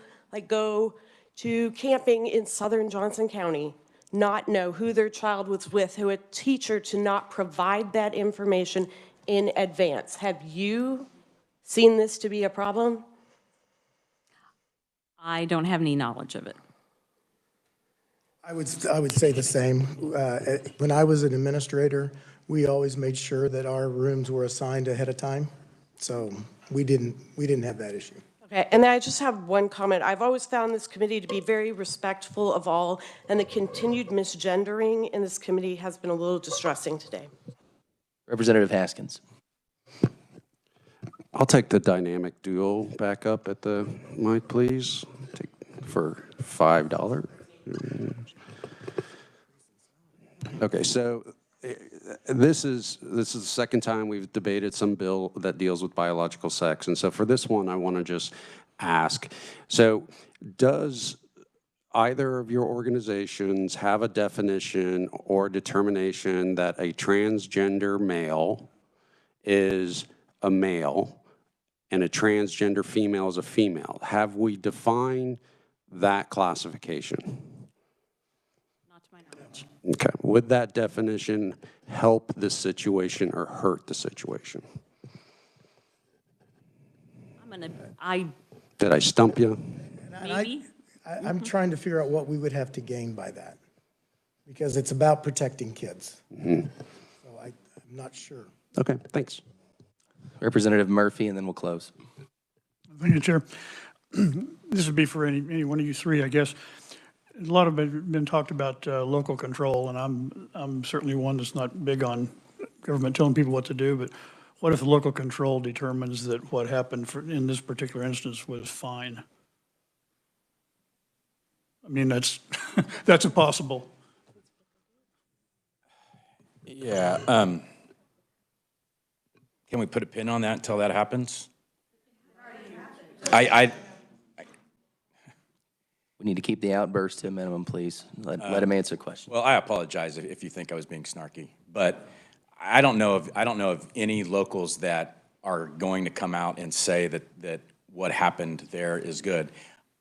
go to camping in southern Johnson County, not know who their child was with, who a teacher to not provide that information in advance. Have you seen this to be a problem? I don't have any knowledge of it. I would say the same. When I was an administrator, we always made sure that our rooms were assigned ahead of time. So we didn't have that issue. Okay, and then I just have one comment. I've always found this committee to be very respectful of all, and the continued misgendering in this committee has been a little distressing today. Representative Haskins. I'll take the dynamic duo back up at the mic, please, for $5. Okay, so this is the second time we've debated some bill that deals with biological sex. And so for this one, I want to just ask, so does either of your organizations have a definition or determination that a transgender male is a male and a transgender female is a female? Have we defined that classification? Not to my knowledge. Okay. Would that definition help this situation or hurt the situation? Did I stump you? Maybe. I'm trying to figure out what we would have to gain by that, because it's about protecting kids. Mm-hmm. So I'm not sure. Okay, thanks. Representative Murphy, and then we'll close. Thank you, Chair. This would be for any one of you three, I guess. A lot of it been talked about local control, and I'm certainly one that's not big on government telling people what to do, but what if local control determines that what happened in this particular instance was fine? I mean, that's that's impossible. Yeah. Can we put a pin on that until that happens? We need to keep the outburst to a minimum, please. Let him answer the question. Well, I apologize if you think I was being snarky, but I don't know of any locals that are going to come out and say that what happened there is good.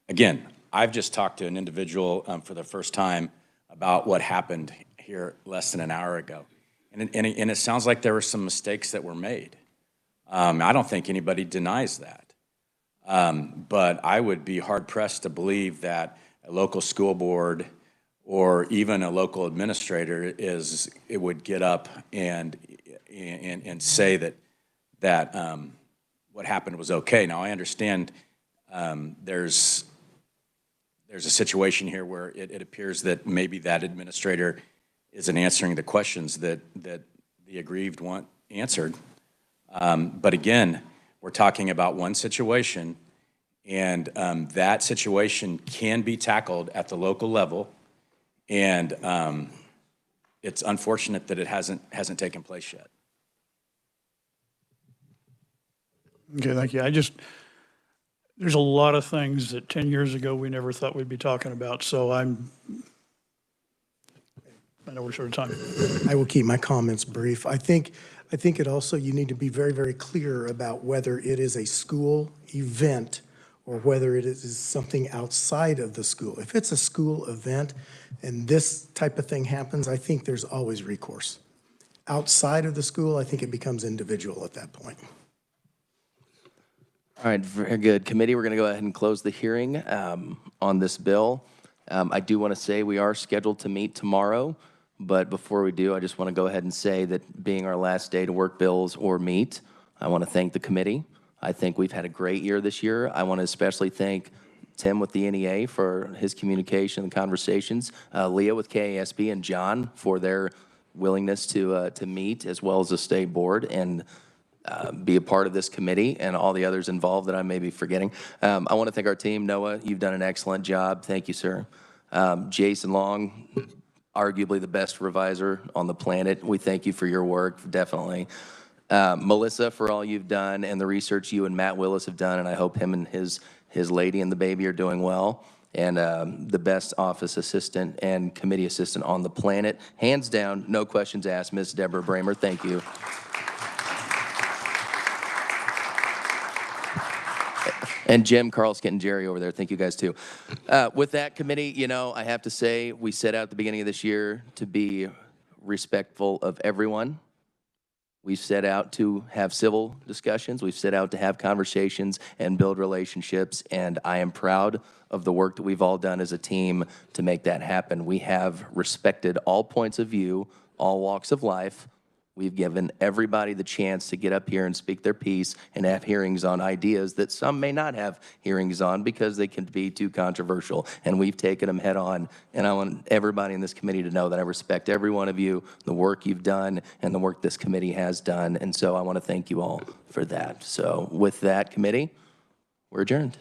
Again, I've just talked to an individual for the first time about what happened here less than an hour ago. And it sounds like there were some mistakes that were made. I don't think anybody denies that. But I would be hard-pressed to believe that a local school board or even a local administrator would get up and say that what happened was okay. Now, I understand there's a situation here where it appears that maybe that administrator isn't answering the questions that the aggrieved want answered. But again, we're talking about one situation, and that situation can be tackled at the local level, and it's unfortunate that it hasn't taken place yet. Okay, thank you. There's a lot of things that 10 years ago we never thought we'd be talking about, so I know we're short of time. I will keep my comments brief. I think it also, you need to be very, very clear about whether it is a school event or whether it is something outside of the school. If it's a school event and this type of thing happens, I think there's always recourse. Outside of the school, I think it becomes individual at that point. All right, very good. Committee, we're going to go ahead and close the hearing on this bill. I do want to say we are scheduled to meet tomorrow, but before we do, I just want to go ahead and say that being our last day to work bills or meet, I want to thank the committee. I think we've had a great year this year. I want to especially thank Tim with the NEA for his communication and conversations, Leah with KASB, and John for their willingness to meet, as well as the state board, and be a part of this committee, and all the others involved that I may be forgetting. I want to thank our team. Noah, you've done an excellent job. Thank you, sir. Jason Long, arguably the best reviser on the planet. We thank you for your work, definitely. Melissa, for all you've done and the research you and Matt Willis have done, and I hope him and his lady and the baby are doing well. And the best office assistant and committee assistant on the planet. Hands down, no questions asked, Ms. Deborah Bramer. Thank you. And Jim, Carlskit, and Jerry over there. Thank you guys, too. With that committee, you know, I have to say, we set out at the beginning of this year to be respectful of everyone. We've set out to have civil discussions. We've set out to have conversations and build relationships. And I am proud of the work that we've all done as a team to make that happen. We have respected all points of view, all walks of life. We've given everybody the chance to get up here and speak their piece and have hearings on ideas that some may not have hearings on because they can be too controversial. And we've taken them head on. And I want everybody in this committee to know that I respect every one of you, the work you've done, and the work this committee has done. And so I want to thank you all for that. So with that, committee, we're adjourned.